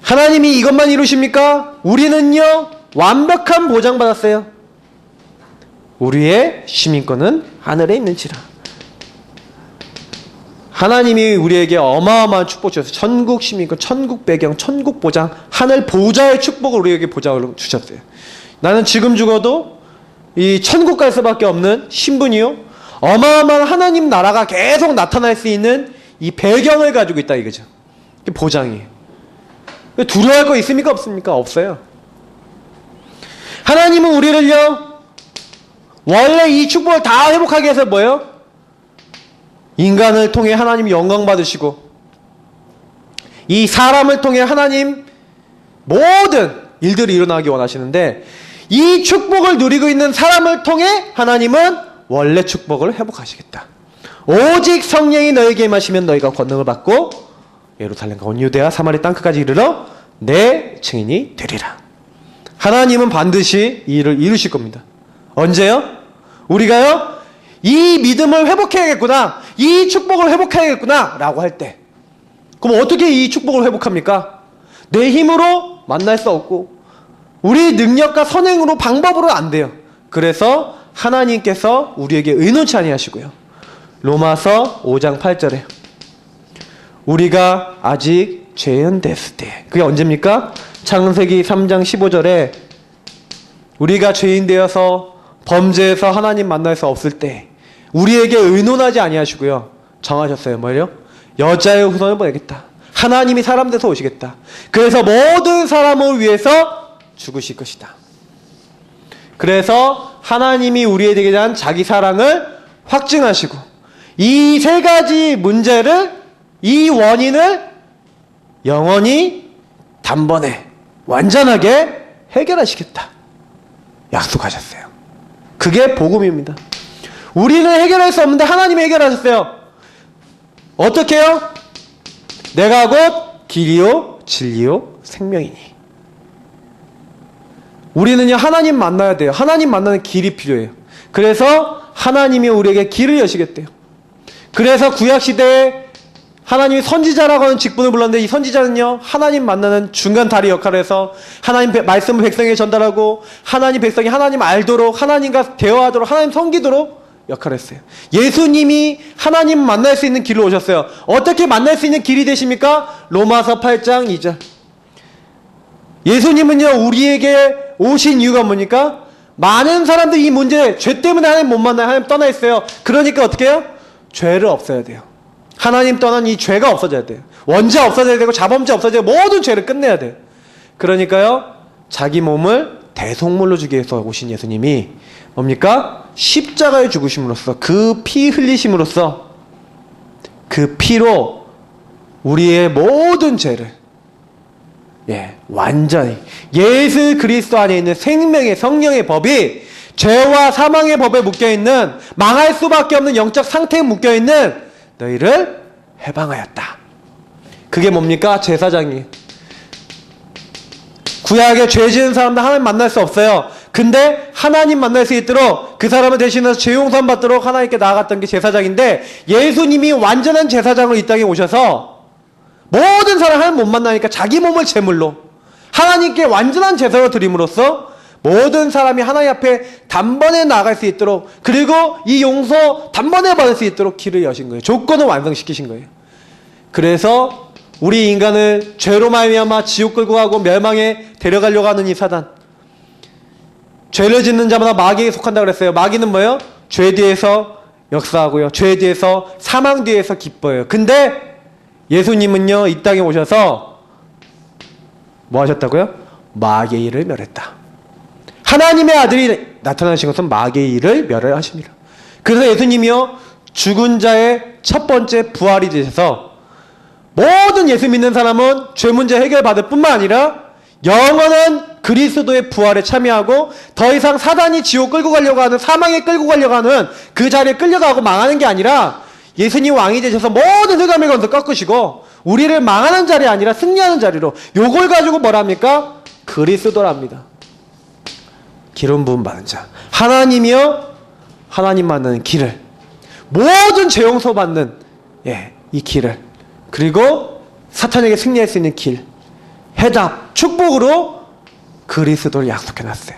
하나님이 이것만 이루십니까? 우리는요, 완벽한 보장 받았어요. 우리의 시민권은 하늘에 있는지라. 하나님이 우리에게 어마어마한 축복 주셨어요. 천국 시민권, 천국 배경, 천국 보장, 하늘 보좌의 축복을 우리에게 보장을 주셨어요. 나는 지금 죽어도 이 천국 갈 수밖에 없는 신분이요, 어마어마한 하나님 나라가 계속 나타날 수 있는 이 배경을 가지고 있다 이거죠. 보장이에요. 두려워할 거 있습니까? 없습니까? 없어요. 하나님은 우리를요, 원래 이 축복을 다 회복하게 해서 뭐예요? 인간을 통해 하나님 영광 받으시고, 이 사람을 통해 하나님 모든 일들이 일어나기 원하시는데 이 축복을 누리고 있는 사람을 통해 하나님은 원래 축복을 회복하시겠다. 오직 성령이 너에게 임하시면 너희가 권능을 받고 예루살렘과 온 유대와 사마리 땅끝까지 이르러 내 증인이 되리라. 하나님은 반드시 이 일을 이루실 겁니다. 언제요? 우리가요? 이 믿음을 회복해야겠구나, 이 축복을 회복해야겠구나 라고 할 때, 그럼 어떻게 이 축복을 회복합니까? 내 힘으로 만날 수 없고 우리 능력과 선행으로 방법으로 안 돼요. 그래서 하나님께서 우리에게 의논치 아니하시고요, 로마서 5장 8절에 우리가 아직 죄인 됐을 때, 그게 언제입니까? 창세기 3장 15절에 우리가 죄인 되어서 범죄해서 하나님 만날 수 없을 때 우리에게 의논하지 아니하시고요, 정하셨어요. 뭐예요? 여자의 후손을 보내겠다. 하나님이 사람 돼서 오시겠다. 그래서 모든 사람을 위해서 죽으실 것이다. 그래서 하나님이 우리에게 대한 자기 사랑을 확증하시고 이 세 가지 문제를, 이 원인을 영원히 단번에 완전하게 해결하시겠다 약속하셨어요. 그게 복음입니다. 우리는 해결할 수 없는데 하나님이 해결하셨어요. 어떻게 해요? 내가 곧 길이요 진리요 생명이니. 우리는요, 하나님 만나야 돼요. 하나님 만나는 길이 필요해요. 그래서 하나님이 우리에게 길을 여시겠대요. 그래서 구약시대에 하나님이 선지자라고 하는 직분을 불렀는데, 이 선지자는요, 하나님 만나는 중간 다리 역할을 해서 하나님 말씀을 백성에게 전달하고 하나님 백성이 하나님 알도록, 하나님과 대화하도록, 하나님 섬기도록 역할을 했어요. 예수님이 하나님 만날 수 있는 길로 오셨어요. 어떻게 만날 수 있는 길이 되십니까? 로마서 8장 2절. 예수님은요, 우리에게 오신 이유가 뭡니까? 많은 사람들이 이 문제, 죄 때문에 하나님 못 만나요. 하나님 떠나 있어요. 그러니까 어떻게 해요? 죄를 없애야 돼요. 하나님 떠난 이 죄가 없어져야 돼요. 원죄 없어져야 되고 자범죄 없어져야 되고 모든 죄를 끝내야 돼요. 그러니까요, 자기 몸을 대속물로 주기 위해서 오신 예수님이 뭡니까? 십자가에 죽으심으로써, 그 피 흘리심으로써, 그 피로 우리의 모든 죄를 완전히, 예수 그리스도 안에 있는 생명의 성령의 법이 죄와 사망의 법에 묶여있는, 망할 수밖에 없는 영적 상태에 묶여있는 너희를 해방하였다. 그게 뭡니까? 제사장이에요. 구약에 죄 지은 사람들 하나님 만날 수 없어요. 근데 하나님 만날 수 있도록 그 사람을 대신해서 죄 용서함 받도록 하나님께 나아갔던 게 제사장인데, 예수님이 완전한 제사장으로 이 땅에 오셔서 모든 사람 하나님 못 만나니까 자기 몸을 제물로 하나님께 완전한 제사로 드림으로써 모든 사람이 하나님 앞에 단번에 나아갈 수 있도록, 그리고 이 용서 단번에 받을 수 있도록 길을 여신 거예요. 조건을 완성시키신 거예요. 그래서 우리 인간을 죄로 말미암아 지옥 끌고 가고 멸망에 데려가려고 하는 이 사단, 죄를 짓는 자마다 마귀에 속한다고 그랬어요. 마귀는 뭐예요? 죄 뒤에서 역사하고요, 죄 뒤에서, 사망 뒤에서 기뻐해요. 근데 예수님은요, 이 땅에 오셔서 뭐 하셨다고요? 마귀의 일을 멸했다. 하나님의 아들이 나타나신 것은 마귀의 일을 멸하십니다. 그래서 예수님이요, 죽은 자의 첫 번째 부활이 되셔서 모든 예수 믿는 사람은 죄 문제 해결받을 뿐만 아니라 영원한 그리스도의 부활에 참여하고 더 이상 사단이 지옥 끌고 가려고 하는, 사망에 끌고 가려고 하는 그 자리에 끌려가고 망하는 게 아니라, 예수님 왕이 되셔서 모든 흑암의 권세 꺾으시고 우리를 망하는 자리 아니라 승리하는 자리로, 요걸 가지고 뭐랍니까? 그리스도랍니다. 기름 부음 받은 자, 하나님이요, 하나님 만나는 길을, 모든 죄 용서 받는 이 길을, 그리고 사탄에게 승리할 수 있는 길, 해답, 축복으로 그리스도를 약속해놨어요.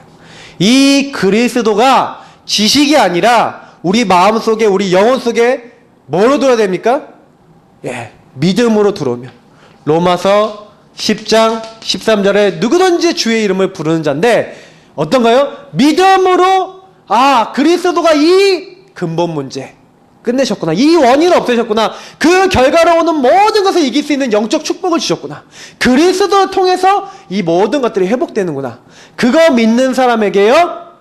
이 그리스도가 지식이 아니라 우리 마음속에, 우리 영혼 속에 뭐로 들어야 됩니까? 믿음으로 들어오면, 로마서 10장 13절에 누구든지 주의 이름을 부르는 자인데 어떤가요? 믿음으로, 그리스도가 이 근본 문제 끝내셨구나, 이 원인을 없애셨구나, 그 결과로 오는 모든 것을 이길 수 있는 영적 축복을 주셨구나, 그리스도를 통해서 이 모든 것들이 회복되는구나, 그거 믿는 사람에게요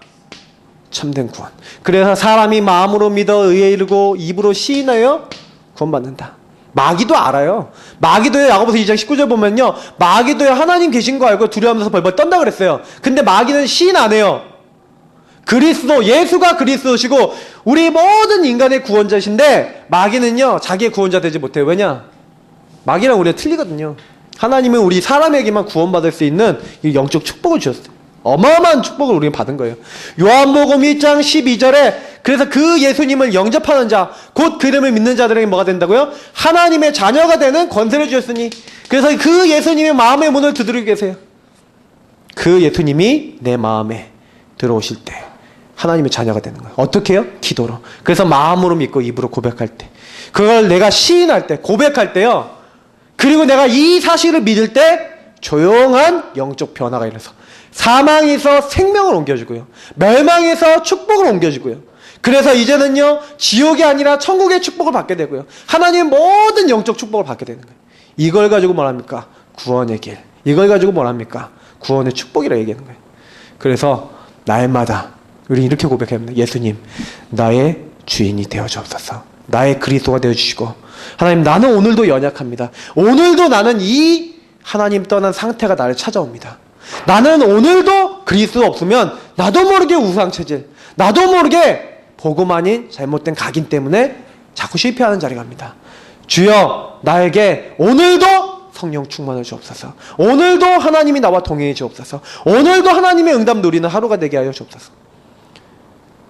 참된 구원. 그래서 사람이 마음으로 믿어 의에 이르고 입으로 시인하여 구원받는다. 마귀도 알아요. 마귀도요, 야고보서 2장 19절 보면요, 마귀도요, 하나님 계신 거 알고 두려워하면서 벌벌 떤다 그랬어요. 근데 마귀는 시인 안 해요. 그리스도, 예수가 그리스도시고 우리 모든 인간의 구원자신데 마귀는요, 자기의 구원자 되지 못해요. 왜냐? 마귀랑 우리가 틀리거든요. 하나님은 우리 사람에게만 구원받을 수 있는 이 영적 축복을 주셨어요. 어마어마한 축복을 우리가 받은 거예요. 요한복음 1장 12절에 그래서 그 예수님을 영접하는 자, 곧 그 이름을 믿는 자들에게 뭐가 된다고요? 하나님의 자녀가 되는 권세를 주셨으니. 그래서 그 예수님의 마음의 문을 두드리고 계세요. 그 예수님이 내 마음에 들어오실 때 하나님의 자녀가 되는 거예요. 어떻게 해요? 기도로. 그래서 마음으로 믿고 입으로 고백할 때, 그걸 내가 시인할 때, 고백할 때요, 그리고 내가 이 사실을 믿을 때 조용한 영적 변화가 일어나서 사망에서 생명을 옮겨주고요, 멸망에서 축복을 옮겨주고요, 그래서 이제는요 지옥이 아니라 천국의 축복을 받게 되고요, 하나님의 모든 영적 축복을 받게 되는 거예요. 이걸 가지고 뭐랍니까? 구원의 길. 이걸 가지고 뭐랍니까? 구원의 축복이라 얘기하는 거예요. 그래서 날마다 우리 이렇게 고백해야 합니다. 예수님, 나의 주인이 되어 주옵소서. 나의 그리스도가 되어 주시고, 하나님, 나는 오늘도 연약합니다. 오늘도 나는 이 하나님 떠난 상태가 나를 찾아옵니다. 나는 오늘도 그리스도 없으면 나도 모르게 우상체질, 나도 모르게 복음 아닌 잘못된 각인 때문에 자꾸 실패하는 자리가 갑니다. 주여, 나에게 오늘도 성령 충만을 주옵소서. 오늘도 하나님이 나와 동행해 주옵소서. 오늘도 하나님의 응답 누리는 하루가 되게 하여 주옵소서.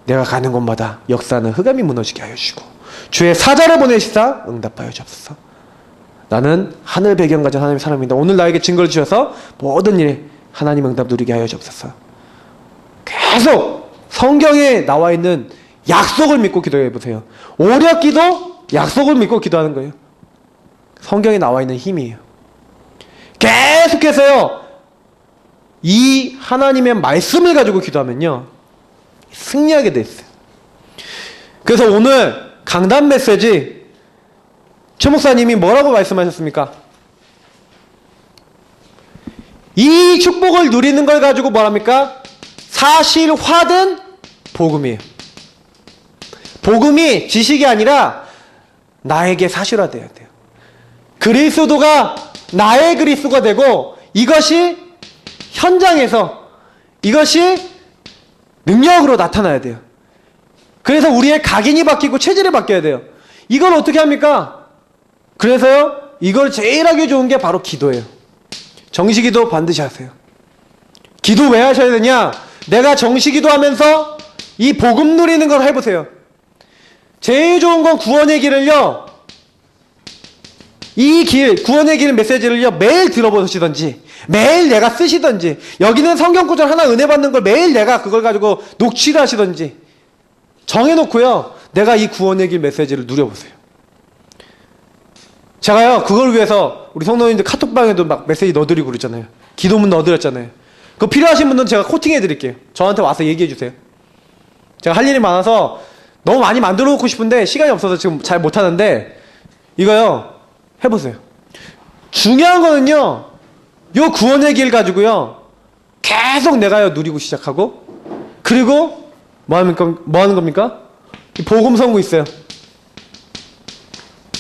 내가 가는 곳마다 역사는 흑암이 무너지게 하여 주시고 주의 사자를 보내시사 응답하여 주옵소서. 나는 하늘 배경 가진 하나님의 사람입니다. 오늘 나에게 증거를 주셔서 모든 일에 하나님 응답 누리게 하여 주옵소서. 계속 성경에 나와 있는 약속을 믿고 기도해 보세요. 오력 기도, 약속을 믿고 기도하는 거예요. 성경에 나와 있는 힘이에요. 계속해서요, 이 하나님의 말씀을 가지고 기도하면요 승리하게 돼 있어요. 그래서 오늘 강단 메시지 최 목사님이 뭐라고 말씀하셨습니까? 이 축복을 누리는 걸 가지고 뭐랍니까? 사실화된 복음이에요. 복음이 지식이 아니라 나에게 사실화돼야 돼요. 그리스도가 나의 그리스도가 되고, 이것이 현장에서, 이것이 능력으로 나타나야 돼요. 그래서 우리의 각인이 바뀌고 체질이 바뀌어야 돼요. 이걸 어떻게 합니까? 그래서요, 이걸 제일 하기 좋은 게 바로 기도예요. 정시기도 반드시 하세요. 기도 왜 하셔야 되냐? 내가 정시기도 하면서 이 복음 누리는 걸 해보세요. 제일 좋은 건 구원의 길을요, 이 길, 구원의 길 메시지를요 매일 들어보시던지 매일 내가 쓰시던지, 여기는 성경 구절 하나 은혜 받는 걸 매일 내가 그걸 가지고 녹취를 하시던지 정해놓고요, 내가 이 구원의 길 메시지를 누려보세요. 제가요 그걸 위해서 우리 성도님들 카톡방에도 막 메시지 넣어드리고 그랬잖아요. 기도문 넣어드렸잖아요. 그거 필요하신 분들은 제가 코팅해드릴게요. 저한테 와서 얘기해주세요. 제가 할 일이 많아서 너무 많이 만들어 놓고 싶은데 시간이 없어서 지금 잘 못하는데, 이거요 해보세요. 중요한 거는요, 요 구원의 길 가지고요 계속 내가요 누리고 시작하고, 그리고 뭐 하는 겁니까? 이 복음 선구 있어요.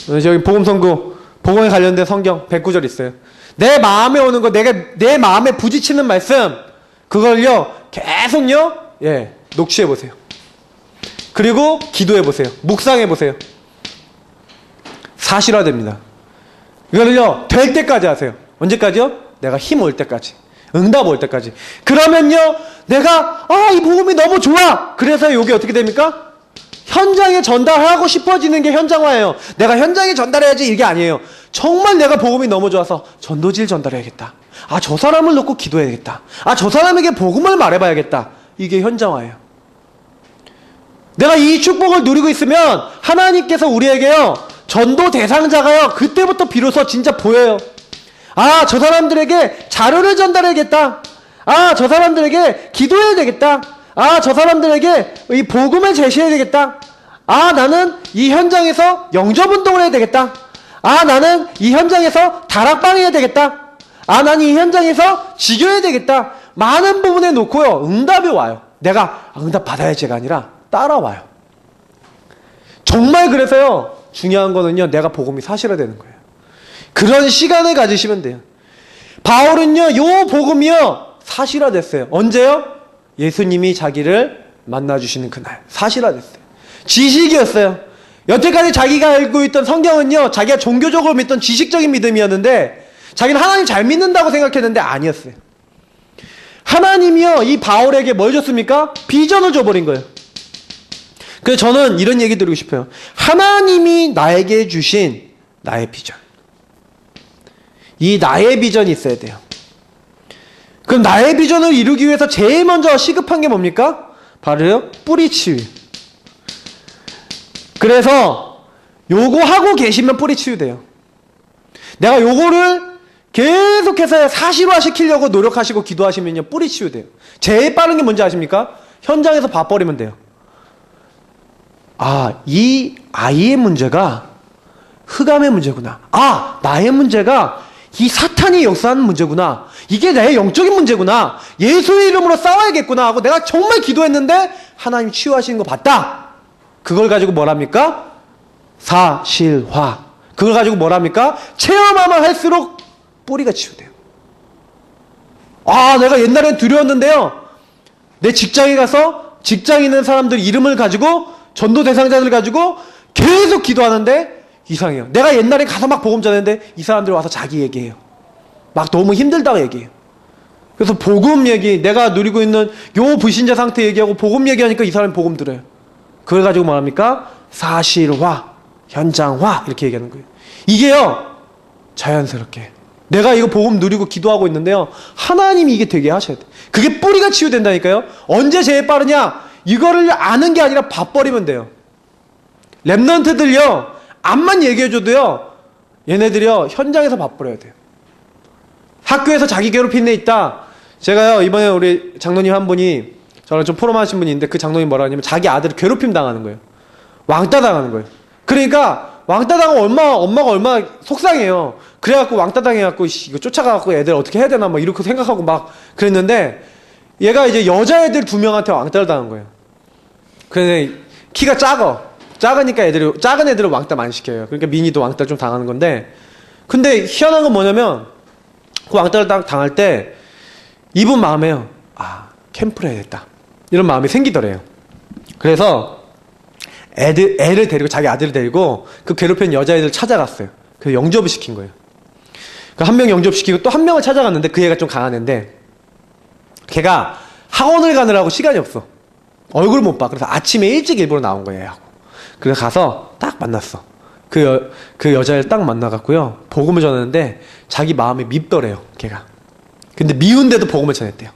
저기 복음 선구, 복음에 관련된 성경 109절 있어요. 내 마음에 오는 거, 내 마음에 부딪히는 말씀, 그걸요 계속요 녹취해 보세요. 그리고 기도해 보세요. 묵상해 보세요. 사실화됩니다. 이거를요 될 때까지 하세요. 언제까지요? 내가 힘 올 때까지, 응답 올 때까지. 그러면요 내가 이 복음이 너무 좋아, 그래서 이게 어떻게 됩니까? 현장에 전달하고 싶어지는 게 현장화예요. 내가 현장에 전달해야지 이게 아니에요. 정말 내가 복음이 너무 좋아서 전도지를 전달해야겠다, 저 사람을 놓고 기도해야겠다, 저 사람에게 복음을 말해봐야겠다, 이게 현장화예요. 내가 이 축복을 누리고 있으면 하나님께서 우리에게요 전도 대상자가요 그때부터 비로소 진짜 보여요. 저 사람들에게 자료를 전달해야겠다, 저 사람들에게 기도해야 되겠다, 저 사람들에게 이 복음을 제시해야 되겠다, 나는 이 현장에서 영접운동을 해야 되겠다, 나는 이 현장에서 다락방 해야 되겠다, 나는 이 현장에서 지교해야 되겠다. 많은 부분에 놓고요 응답이 와요. 내가 응답 받아야지가 아니라 따라와요. 정말 그래서요 중요한 거는요, 내가 복음이 사실화되는 거예요. 그런 시간을 가지시면 돼요. 바울은요, 요 복음이요, 사실화됐어요. 언제요? 예수님이 자기를 만나주시는 그날. 사실화됐어요. 지식이었어요. 여태까지 자기가 알고 있던 성경은요, 자기가 종교적으로 믿던 지식적인 믿음이었는데, 자기는 하나님 잘 믿는다고 생각했는데 아니었어요. 하나님이요, 이 바울에게 뭘 줬습니까? 비전을 줘버린 거예요. 그래서 저는 이런 얘기 드리고 싶어요. 하나님이 나에게 주신 나의 비전. 이 나의 비전이 있어야 돼요. 그럼 나의 비전을 이루기 위해서 제일 먼저 시급한 게 뭡니까? 바로요, 뿌리치유. 그래서 요거 하고 계시면 뿌리치유 돼요. 내가 요거를 계속해서 사실화 시키려고 노력하시고 기도하시면요, 뿌리치유 돼요. 제일 빠른 게 뭔지 아십니까? 현장에서 봐버리면 돼요. 아, 이 아이의 문제가 흑암의 문제구나. 아, 나의 문제가 이 사탄이 역사하는 문제구나. 이게 내 영적인 문제구나. 예수의 이름으로 싸워야겠구나 하고 내가 정말 기도했는데 하나님 치유하시는 거 봤다. 그걸 가지고 뭐랍니까? 사실화. 그걸 가지고 뭐랍니까? 체험하면 할수록 뿌리가 치유돼요. 아, 내가 옛날엔 두려웠는데요, 내 직장에 가서 직장에 있는 사람들 이름을 가지고 전도 대상자들 가지고 계속 기도하는데 이상해요. 내가 옛날에 가서 막 복음 전했는데 이 사람들이 와서 자기 얘기해요. 막 너무 힘들다고 얘기해요. 그래서 복음 얘기, 내가 누리고 있는 요 불신자 상태 얘기하고 복음 얘기하니까 이 사람이 복음 들어요. 그걸 가지고 뭐합니까? 사실화, 현장화, 이렇게 얘기하는 거예요. 이게요, 자연스럽게 내가 이거 복음 누리고 기도하고 있는데요, 하나님이 이게 되게 하셔야 돼. 그게 뿌리가 치유된다니까요. 언제 제일 빠르냐? 이거를 아는 게 아니라 봐버리면 돼요. 랩런트들요, 암만 얘기해줘도요, 얘네들이요, 현장에서 봐버려야 돼요. 학교에서 자기 괴롭히는 애 있다. 제가요, 이번에 우리 장로님 한 분이 저랑 좀 포럼하신 분이 있는데, 그 장로님 뭐라 하냐면 자기 아들을 괴롭힘 당하는 거예요. 왕따 당하는 거예요. 그러니까 왕따 당하면 엄마가 얼마나 속상해요. 그래갖고 왕따 당해갖고 이거 쫓아가갖고 애들 어떻게 해야 되나 막 이렇게 생각하고 막 그랬는데, 얘가 이제 여자애들 2명한테 왕따를 당한 거예요. 그런데 키가 작으니까 작은 애들을 왕따 많이 시켜요. 그러니까 미니도 왕따를 좀 당하는 건데, 근데 희한한 건 뭐냐면 그 왕따를 당할 때 이분 마음에요, 아, 캠프를 해야겠다, 이런 마음이 생기더래요. 그래서 애를 데리고, 자기 아들을 데리고 그 괴롭힌 여자애들 찾아갔어요. 그래서 영접을 시킨 거예요. 그 한 명 영접시키고 또 한 명을 찾아갔는데, 그 애가 좀 강한 애인데, 걔가 학원을 가느라고 시간이 없어. 얼굴 못 봐. 그래서 아침에 일찍 일부러 나온 거예요. 그래서 가서 딱 만났어. 그 여자를 딱 만나갖고요, 복음을 전했는데 자기 마음이 밉더래요, 걔가. 근데 미운데도 복음을 전했대요.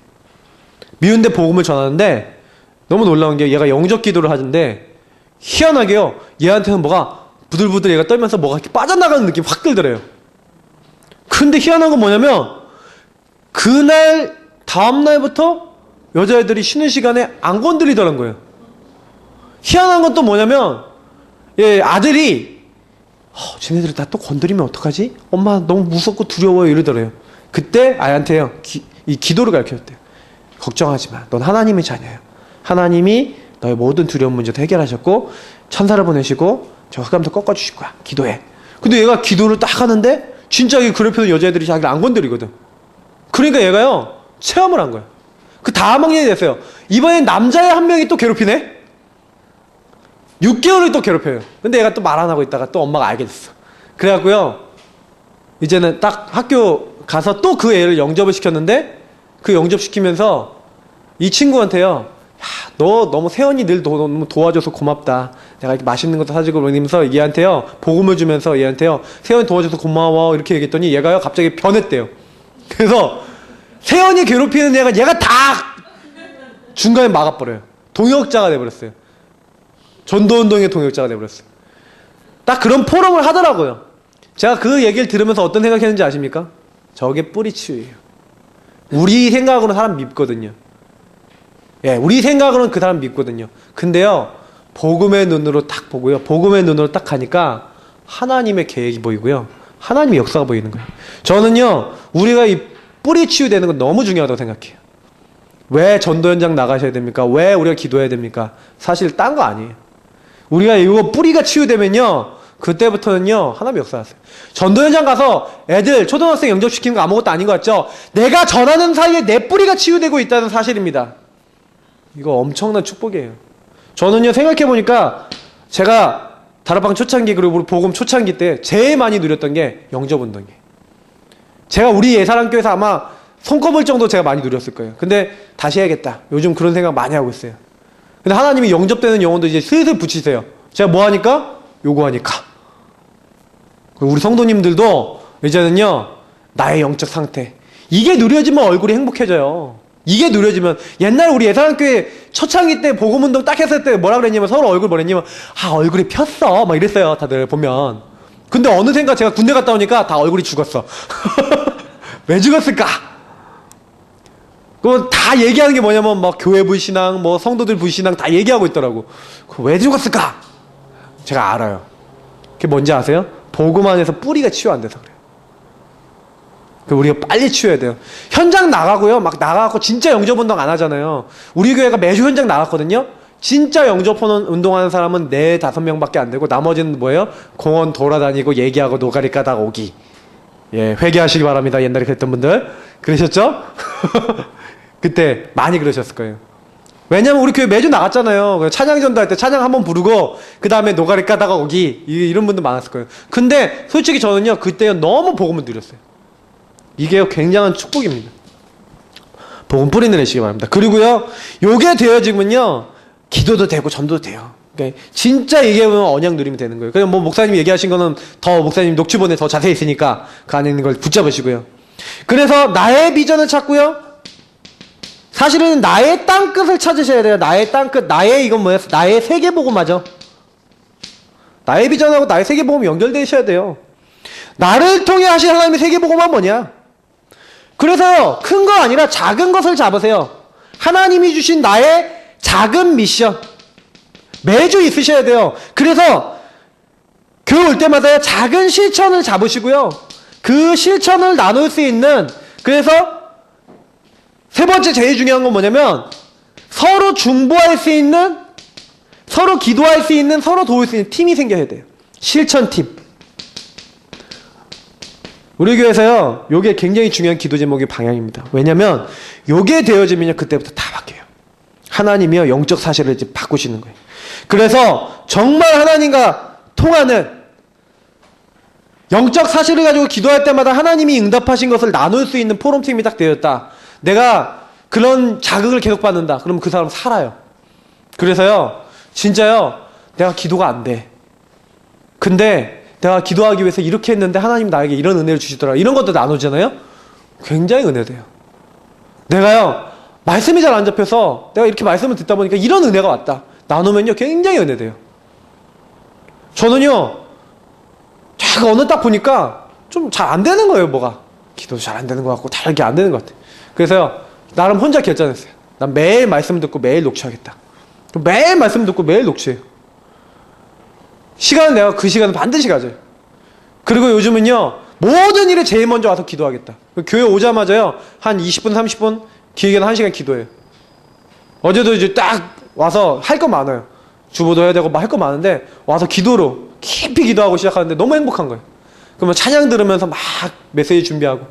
미운데 복음을 전하는데 너무 놀라운 게, 얘가 영접 기도를 하는데 희한하게요, 얘한테는 뭐가 부들부들 얘가 떨면서 뭐가 이렇게 빠져나가는 느낌이 확 들더래요. 근데 희한한 건 뭐냐면, 그날 다음날부터 여자애들이 쉬는 시간에 안 건드리더란 거예요. 희한한 건 또 뭐냐면, 얘 아들이 쟤네들이 나 또 건드리면 어떡하지? 엄마 너무 무섭고 두려워요, 이러더래요. 그때 아이한테요, 이 기도를 가르쳐줬대요. 걱정하지 마, 넌 하나님의 자녀예요. 하나님이 너의 모든 두려운 문제도 해결하셨고 천사를 보내시고 저 흑암도 꺾어주실 거야, 기도해. 근데 얘가 기도를 딱 하는데 진짜 이 괴롭히는 여자애들이 자기를 안 건드리거든. 그러니까 얘가요, 체험을 한 거야. 그 다음 학년이 됐어요. 이번엔 남자애 한 명이 또 괴롭히네? 6개월을 또 괴롭혀요. 근데 얘가 또 말 안 하고 있다가 또 엄마가 알게 됐어. 그래갖고요, 이제는 딱 학교 가서 또 그 애를 영접을 시켰는데, 그 영접시키면서 이 친구한테요, 야, 너 너무 세연이 늘 너무 도와줘서 고맙다, 내가 이렇게 맛있는 것도 사주고 그러면서 얘한테요 복음을 주면서 얘한테요, 세연이 도와줘서 고마워, 이렇게 얘기했더니 얘가요 갑자기 변했대요. 그래서 세연이 괴롭히는 애가 얘가 다 중간에 막아버려요. 동역자가 돼버렸어요. 전도운동의 동역자가 돼버렸어요. 딱 그런 포럼을 하더라고요. 제가 그 얘기를 들으면서 어떤 생각했는지 아십니까? 저게 뿌리치유예요. 우리 생각으로는 사람 밉거든요. 예, 우리 생각으로는 그 사람 밉거든요. 근데요, 복음의 눈으로 딱 보고요, 복음의 눈으로 딱 가니까 하나님의 계획이 보이고요, 하나님의 역사가 보이는 거예요. 저는요, 우리가 이 뿌리 치유되는 건 너무 중요하다고 생각해요. 왜 전도 현장 나가셔야 됩니까? 왜 우리가 기도해야 됩니까? 사실 딴 거 아니에요. 우리가 이거 뿌리가 치유되면요, 그때부터는요, 하나님이 역사하세요. 전도 현장 가서 애들, 초등학생 영접시키는 거 아무것도 아닌 것 같죠? 내가 전하는 사이에 내 뿌리가 치유되고 있다는 사실입니다. 이거 엄청난 축복이에요. 저는요, 생각해보니까 제가 다락방 초창기 그리고 복음 초창기 때 제일 많이 누렸던 게 영접운동이에요. 제가 우리 예사랑교회에서 아마 손꼽을 정도 제가 많이 누렸을 거예요. 근데 다시 해야겠다. 요즘 그런 생각 많이 하고 있어요. 근데 하나님이 영접되는 영혼도 이제 슬슬 붙이세요. 제가 뭐 하니까? 요구하니까. 우리 성도님들도 이제는요, 나의 영적 상태. 이게 누려지면 얼굴이 행복해져요. 이게 누려지면, 옛날 우리 예사랑교회 초창기 때 복음운동 딱 했을 때 뭐라 그랬냐면, 서로 얼굴 뭐랬냐면, 아, 얼굴이 폈어. 막 이랬어요. 다들 보면. 근데 어느샌가 제가 군대 갔다 오니까 다 얼굴이 죽었어. 왜 죽었을까? 그럼 다 얘기하는 게 뭐냐면, 막 교회 불신앙, 뭐 성도들 불신앙 다 얘기하고 있더라고. 왜 죽었을까? 제가 알아요. 그게 뭔지 아세요? 복음 안에서 뿌리가 치유 안 돼서 그래요. 우리가 빨리 치유해야 돼요. 현장 나가고요. 막 나가고 진짜 영접운동 안 하잖아요. 우리 교회가 매주 현장 나갔거든요. 진짜 영접운동하는 사람은 4-5명밖에 안 되고 나머지는 뭐예요? 공원 돌아다니고 얘기하고 노가리 까다가 오기. 예, 회개하시기 바랍니다. 옛날에 그랬던 분들. 그러셨죠? 그때 많이 그러셨을 거예요. 왜냐면 우리 교회 매주 나갔잖아요. 찬양 전도할 때 찬양 한번 부르고 그 다음에 노가리 까다가 오기, 이런 분들 많았을 거예요. 근데 솔직히 저는요, 그때 너무 복음을 누렸어요. 이게 굉장한 축복입니다. 복음 뿌리 내시기 바랍니다. 그리고요, 요게 되어지면요, 기도도 되고 전도도 돼요. 그러니까 진짜 얘기해보면 언약 누리면 되는 거예요. 그냥 뭐 목사님이 얘기하신 거는 더 목사님 녹취본에 더 자세히 있으니까 그 안에 있는 걸 붙잡으시고요. 그래서 나의 비전을 찾고요. 사실은 나의 땅끝을 찾으셔야 돼요. 나의 땅끝. 나의 이건 뭐야? 나의 세계복음하죠. 나의 비전하고 나의 세계복음이 연결되셔야 돼요. 나를 통해 하신 하나님의 세계복음은 뭐냐? 그래서 큰 거 아니라 작은 것을 잡으세요. 하나님이 주신 나의 작은 미션. 매주 있으셔야 돼요. 그래서 교회 올 때마다 작은 실천을 잡으시고요. 그 실천을 나눌 수 있는, 그래서 세 번째 제일 중요한 건 뭐냐면 서로 중보할 수 있는, 서로 기도할 수 있는, 서로 도울 수 있는 팀이 생겨야 돼요. 실천팀. 우리 교회에서요, 요게 굉장히 중요한 기도 제목의 방향입니다. 왜냐면 요게 되어지면요, 그때부터 다 바뀌어요. 하나님이요, 영적 사실을 이제 바꾸시는 거예요. 그래서 정말 하나님과 통하는 영적 사실을 가지고 기도할 때마다 하나님이 응답하신 것을 나눌 수 있는 포럼팀이 딱 되었다. 내가 그런 자극을 계속 받는다. 그러면 그 사람 살아요. 그래서요, 진짜요, 내가 기도가 안 돼. 근데 내가 기도하기 위해서 이렇게 했는데 하나님 나에게 이런 은혜를 주시더라. 이런 것도 나누잖아요. 굉장히 은혜돼요. 내가요, 말씀이 잘 안 잡혀서 내가 이렇게 말씀을 듣다 보니까 이런 은혜가 왔다. 나누면요, 굉장히 은혜돼요. 저는요, 딱 어느 딱 보니까 좀 잘 안 되는 거예요, 뭐가. 기도도 잘 안 되는 것 같고, 다 이렇게 안 되는 것 같아. 그래서요, 나름 혼자 결정했어요. 난 매일 말씀 듣고 매일 녹취하겠다. 매일 말씀 듣고 매일 녹취해요. 시간은 내가 그 시간은 반드시 가져요. 그리고 요즘은요, 모든 일에 제일 먼저 와서 기도하겠다. 교회 오자마자요, 한 20분, 30분, 길게는 1시간 기도해요. 어제도 이제 딱 와서 할 거 많아요. 주보도 해야 되고 막 할 거 많은데, 와서 기도로 깊이 기도하고 시작하는데 너무 행복한 거예요. 그러면 찬양 들으면서 막 메시지 준비하고,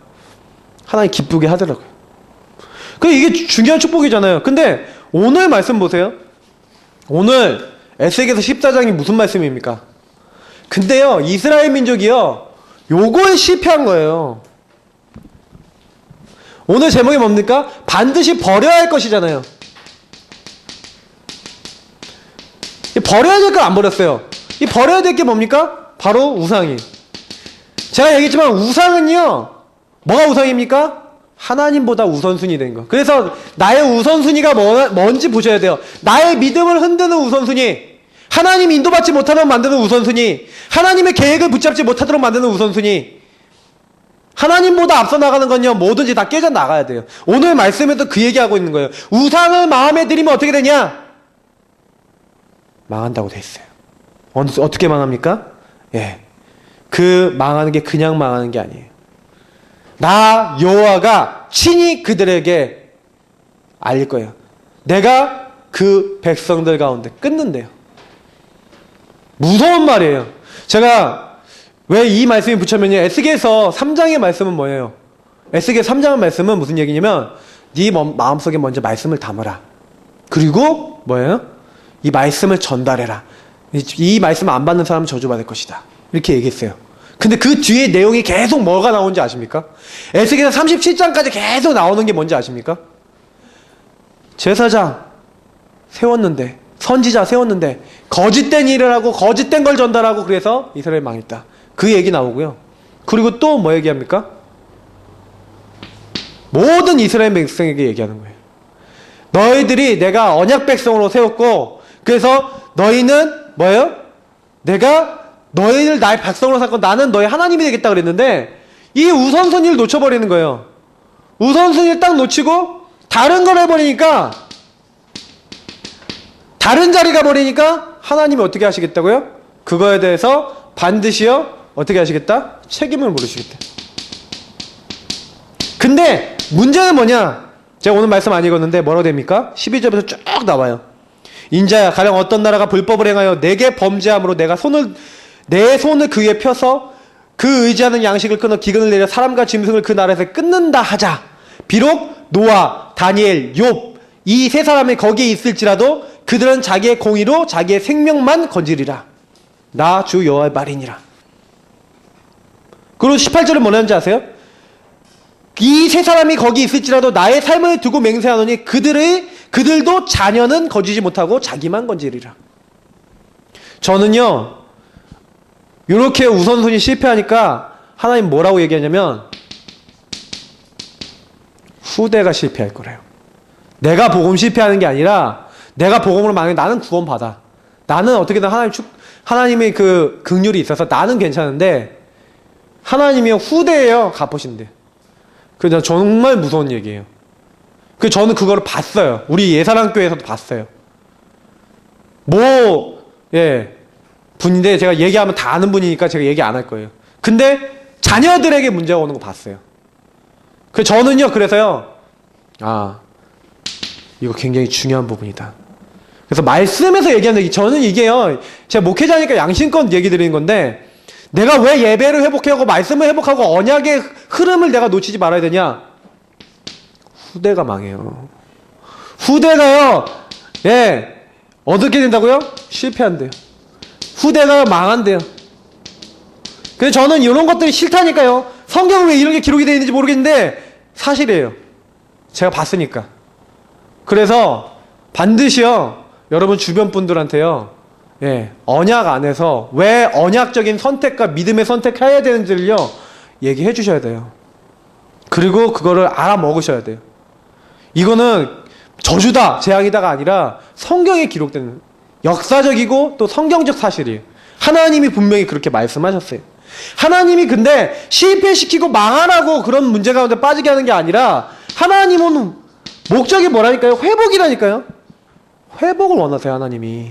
하나님 기쁘게 하더라고요. 이게 중요한 축복이잖아요. 근데 오늘 말씀 보세요. 오늘 에스겔서 14장이 무슨 말씀입니까? 근데요, 이스라엘 민족이요, 요거에 실패한 거예요. 오늘 제목이 뭡니까? 반드시 버려야 할 것이잖아요. 버려야 될 걸 안 버렸어요. 이 버려야 될 게 뭡니까? 바로 우상이. 제가 얘기했지만 우상은요, 뭐가 우상입니까? 하나님보다 우선순위 된 거. 그래서 나의 우선순위가 뭔지 보셔야 돼요. 나의 믿음을 흔드는 우선순위, 하나님 인도받지 못하도록 만드는 우선순위, 하나님의 계획을 붙잡지 못하도록 만드는 우선순위. 하나님보다 앞서 나가는 건요, 뭐든지 다 깨져 나가야 돼요. 오늘 말씀에도 그 얘기하고 있는 거예요. 우상을 마음에 들이면 어떻게 되냐? 망한다고 돼 있어요. 어떻게 망합니까? 예, 그 망하는 게 그냥 망하는 게 아니에요. 나 여호와가 친히 그들에게 알릴 거예요. 내가 그 백성들 가운데 끊는데요. 무서운 말이에요. 제가 왜 이 말씀이 붙였냐면 에스겔서 3장의 말씀은 뭐예요? 에스겔 3장의 말씀은 무슨 얘기냐면 네 마음속에 먼저 말씀을 담으라. 그리고 뭐예요? 이 말씀을 전달해라. 이 말씀을 안 받는 사람은 저주받을 것이다. 이렇게 얘기했어요. 근데 그 뒤에 내용이 계속 뭐가 나오는지 아십니까? 에스겔서 37장까지 계속 나오는 게 뭔지 아십니까? 제사장 세웠는데, 선지자 세웠는데 거짓된 일을 하고 거짓된 걸 전달하고 그래서 이스라엘 망했다. 그 얘기 나오고요. 그리고 또 뭐 얘기합니까? 모든 이스라엘 백성에게 얘기하는 거예요. 너희들이 내가 언약 백성으로 세웠고 그래서 너희는 뭐예요? 내가 너희를 나의 백성으로 삼고 나는 너희 하나님이 되겠다 그랬는데 이 우선순위를 놓쳐버리는 거예요. 우선순위를 딱 놓치고 다른 걸 해버리니까 다른 자리 가버리니까 하나님이 어떻게 하시겠다고요? 그거에 대해서 반드시요 어떻게 하시겠다? 책임을 물으시겠다. 근데 문제는 뭐냐? 제가 오늘 말씀 안 읽었는데 뭐라고 됩니까? 12절부터 쭉 나와요. 인자야 가령 어떤 나라가 불법을 행하여 내게 범죄함으로 내 손을 그 위에 펴서 그 의지하는 양식을 끊어 기근을 내려 사람과 짐승을 그 나라에서 끊는다 하자. 비록 노아, 다니엘, 욥 이 세 사람이 거기에 있을지라도 그들은 자기의 공의로 자기의 생명만 건지리라. 나 주 여호와의 말이니라. 그리고 18절은 뭐라는지 아세요? 이 세 사람이 거기 있을지라도 나의 삶을 두고 맹세하노니 그들도 자녀는 건지지 못하고 자기만 건지리라. 저는요 이렇게 우선순위 실패하니까 하나님 뭐라고 얘기하냐면 후대가 실패할 거래요. 내가 복음 실패하는 게 아니라 내가 복음으로 망해 나는 구원받아. 나는 어떻게든 하나님의 그 긍휼이 있어서 나는 괜찮은데 하나님이 후대에요 갚으신대. 그래서 정말 무서운 얘기예요. 저는 그거를 봤어요. 우리 예사랑교회에서도 봤어요. 분인데 제가 얘기하면 다 아는 분이니까 제가 얘기 안 할 거예요. 근데 자녀들에게 문제가 오는 거 봤어요. 저는요 그래서요 이거 굉장히 중요한 부분이다. 그래서 말씀에서 얘기하는 저는 이게요 제가 목회자니까 양심껏 얘기 드리는 건데 내가 왜 예배를 회복하고 말씀을 회복하고 언약의 흐름을 내가 놓치지 말아야 되냐? 후대가 망해요. 후대가요 어떻게 된다고요? 실패한대요. 후대가 망한대요. 그래서 저는 이런 것들이 싫다니까요. 성경에 왜 이런 게 기록이 되어 있는지 모르겠는데 사실이에요. 제가 봤으니까. 그래서 반드시요 여러분 주변 분들한테요 언약 안에서 왜 언약적인 선택과 믿음의 선택해야 되는지를요 얘기해 주셔야 돼요. 그리고 그거를 알아먹으셔야 돼요. 이거는 저주다 재앙이다가 아니라 성경에 기록된 역사적이고 또 성경적 사실이에요. 하나님이 분명히 그렇게 말씀하셨어요. 하나님이 근데 실패시키고 망하라고 그런 문제 가운데 빠지게 하는 게 아니라 하나님은 목적이 뭐라니까요? 회복이라니까요. 회복을 원하세요 하나님이.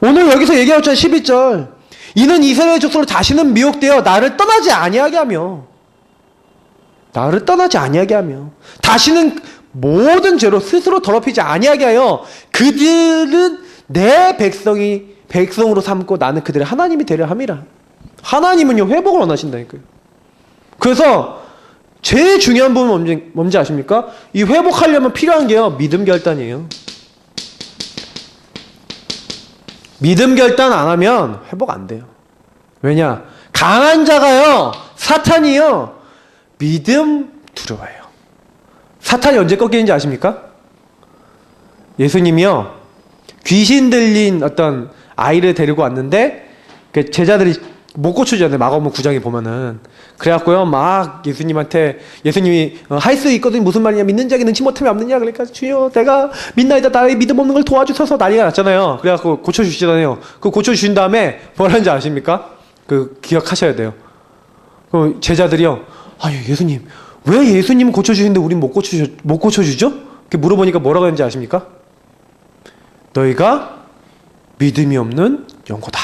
오늘 여기서 얘기하셨잖아요. 12절 이는 이스라엘 족속으로 다시는 미혹되어 나를 떠나지 아니하게 하며 다시는 모든 죄로 스스로 더럽히지 아니하게 하여 그들은 내 백성으로 삼고 나는 그들의 하나님이 되려 함이라. 하나님은요 회복을 원하신다니까요. 그래서 제일 중요한 부분은 뭔지 아십니까? 이 회복하려면 필요한 게요 믿음 결단이에요. 믿음 결단 안 하면 회복 안 돼요. 왜냐? 강한 자가요 사탄이요 믿음 두려워해요. 사탄이 언제 꺾이는지 아십니까? 예수님이요 귀신 들린 어떤 아이를 데리고 왔는데 그 제자들이 못 고쳐주잖아요. 마가복음 9장에 보면은. 그래갖고요 막 예수님이 할 수 있거든 무슨 말이냐 믿는 자에게 능치 못함이 없느냐 그러니까 주여 내가 믿나이다 나의 믿음 없는 걸 도와주셔서 난리가 났잖아요. 그래갖고 고쳐주시잖아요. 그 고쳐주신 다음에 뭐라는지 아십니까? 기억하셔야 돼요. 그럼 제자들이요 예수님 왜 예수님은 고쳐주시는데 우린 못 고쳐주죠? 이렇게 물어보니까 뭐라고 했는지 아십니까? 너희가 믿음이 없는 영혼이다.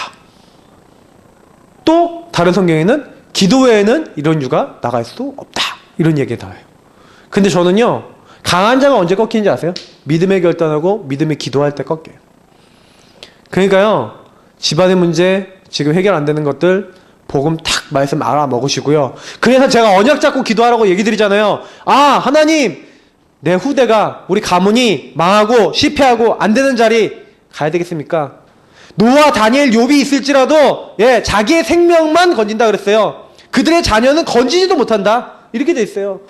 또 다른 성경에는 기도 외에는 이런 유가 나갈 수 없다. 이런 얘기가 나와요. 근데 저는요 강한 자가 언제 꺾이는지 아세요? 믿음의 결단하고 믿음의 기도할 때 꺾여요. 그러니까요 집안의 문제, 지금 해결 안 되는 것들 복음 탁 말씀 알아 먹으시고요. 그래서 제가 언약 잡고 기도하라고 얘기 드리잖아요. 아, 하나님, 내 후대가, 우리 가문이 망하고 실패하고 안 되는 자리 가야 되겠습니까? 노아, 다니엘, 욥이 있을지라도 자기의 생명만 건진다 그랬어요. 그들의 자녀는 건지지도 못한다. 이렇게 돼 있어요.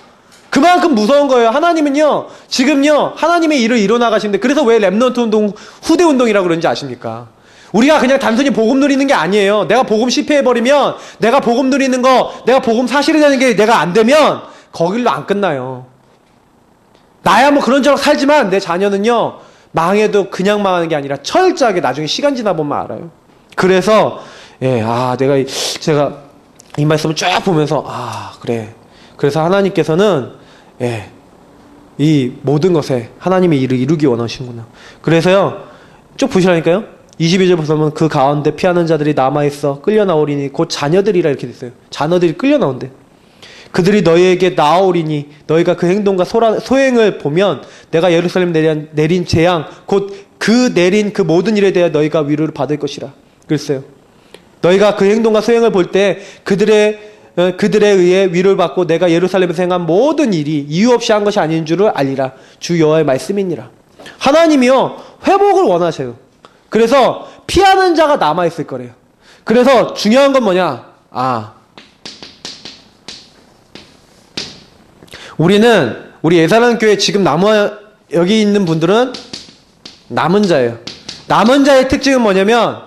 그만큼 무서운 거예요. 하나님은요, 지금요, 하나님의 일을 이뤄나가시는데, 그래서 왜 렘넌트 운동, 후대 운동이라고 그러는지 아십니까? 우리가 그냥 단순히 복음 누리는 게 아니에요. 내가 복음 실패해버리면, 내가 복음 누리는 거, 내가 복음 사실이 되는 게 내가 안 되면, 거길로 안 끝나요. 나야 뭐 그런저런 살지만, 내 자녀는요, 망해도 그냥 망하는 게 아니라, 철저하게 나중에 시간 지나보면 알아요. 그래서, 제가 이 말씀을 쫙 보면서, 그래. 그래서 하나님께서는, 이 모든 것에 하나님의 일을 이루기 원하시는구나. 그래서요, 쭉 보시라니까요. 22절 보면 그 가운데 피하는 자들이 남아있어 끌려 나오리니 곧 자녀들이라 이렇게 됐어요. 자녀들이 끌려 나온대. 그들이 너희에게 나오리니 너희가 그 행동과 소행을 보면 내가 예루살렘 내린 재앙 곧 그 내린 그 모든 일에 대해 너희가 위로를 받을 것이라. 그랬어요. 너희가 그 행동과 소행을 볼 때 그들에 의해 위로를 받고 내가 예루살렘에서 행한 모든 일이 이유 없이 한 것이 아닌 줄을 알리라. 주 여호와의 말씀이니라. 하나님이요, 회복을 원하세요. 그래서 피하는 자가 남아있을 거래요. 그래서 중요한 건 뭐냐? 우리 예사라는 교회 지금 여기 있는 분들은 남은 자예요. 남은 자의 특징은 뭐냐면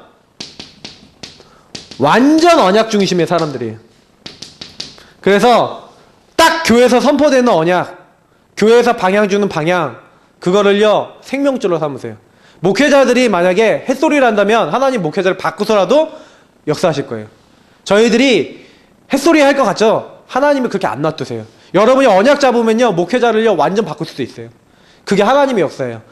완전 언약 중심의 사람들이에요. 그래서 딱 교회에서 선포되는 언약, 교회에서 방향 주는 방향, 그거를요 생명줄로 삼으세요. 목회자들이 만약에 햇소리를 한다면 하나님 목회자를 바꾸서라도 역사하실 거예요. 저희들이 햇소리 할 것 같죠? 하나님이 그렇게 안 놔두세요. 여러분이 언약 잡으면요 목회자를요 완전 바꿀 수도 있어요. 그게 하나님의 역사예요.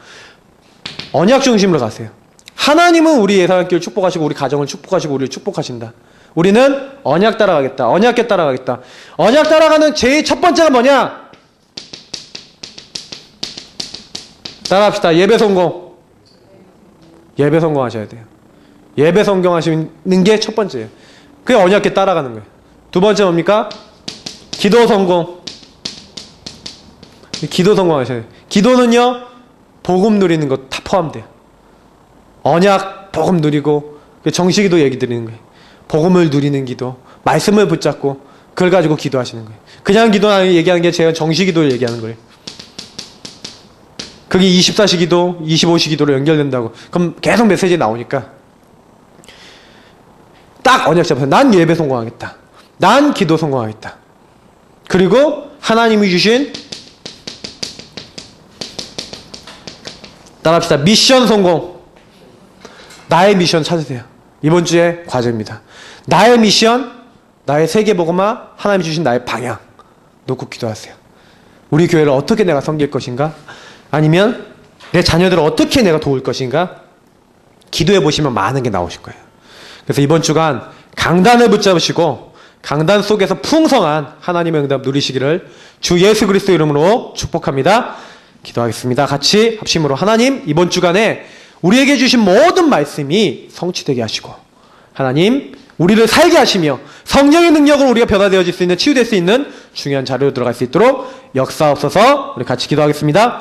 언약 중심으로 가세요. 하나님은 우리 예사학교를 축복하시고 우리 가정을 축복하시고 우리를 축복하신다. 우리는 언약 따라가겠다. 언약계 따라가겠다. 언약 따라가는 제일 첫 번째가 뭐냐? 따라합시다. 예배 성공. 예배 성공하셔야 돼요. 예배 성공하시는 게 첫 번째예요. 그게 언약계 따라가는 거예요. 두 번째 뭡니까? 기도 성공. 기도 성공하셔야 돼요. 기도는요 복음 누리는 거 다 포함돼요. 언약 복음 누리고 정식기도 얘기 드리는 거예요. 복음을 누리는 기도, 말씀을 붙잡고 그걸 가지고 기도하시는 거예요. 그냥 기도 얘기하는 게 제가 정식기도를 얘기하는 거예요. 그게 24시 기도, 25시 기도로 연결된다고. 그럼 계속 메시지 나오니까 딱 언약 잡아서 난 예배 성공하겠다. 난 기도 성공하겠다. 그리고 하나님이 주신 따라합시다. 미션 성공. 나의 미션 찾으세요. 이번 주의 과제입니다. 나의 미션, 나의 세계복음화, 하나님이 주신 나의 방향 놓고 기도하세요. 우리 교회를 어떻게 내가 섬길 것인가? 아니면 내 자녀들을 어떻게 내가 도울 것인가? 기도해 보시면 많은 게 나오실 거예요. 그래서 이번 주간 강단을 붙잡으시고 강단 속에서 풍성한 하나님의 응답 누리시기를 주 예수 그리스도 이름으로 축복합니다. 기도하겠습니다. 같이 합심으로 하나님 이번 주간에 우리에게 주신 모든 말씀이 성취되게 하시고 하나님 우리를 살게 하시며 성령의 능력으로 우리가 변화되어질 수 있는 치유될 수 있는 중요한 자료로 들어갈 수 있도록 역사하옵소서. 우리 같이 기도하겠습니다.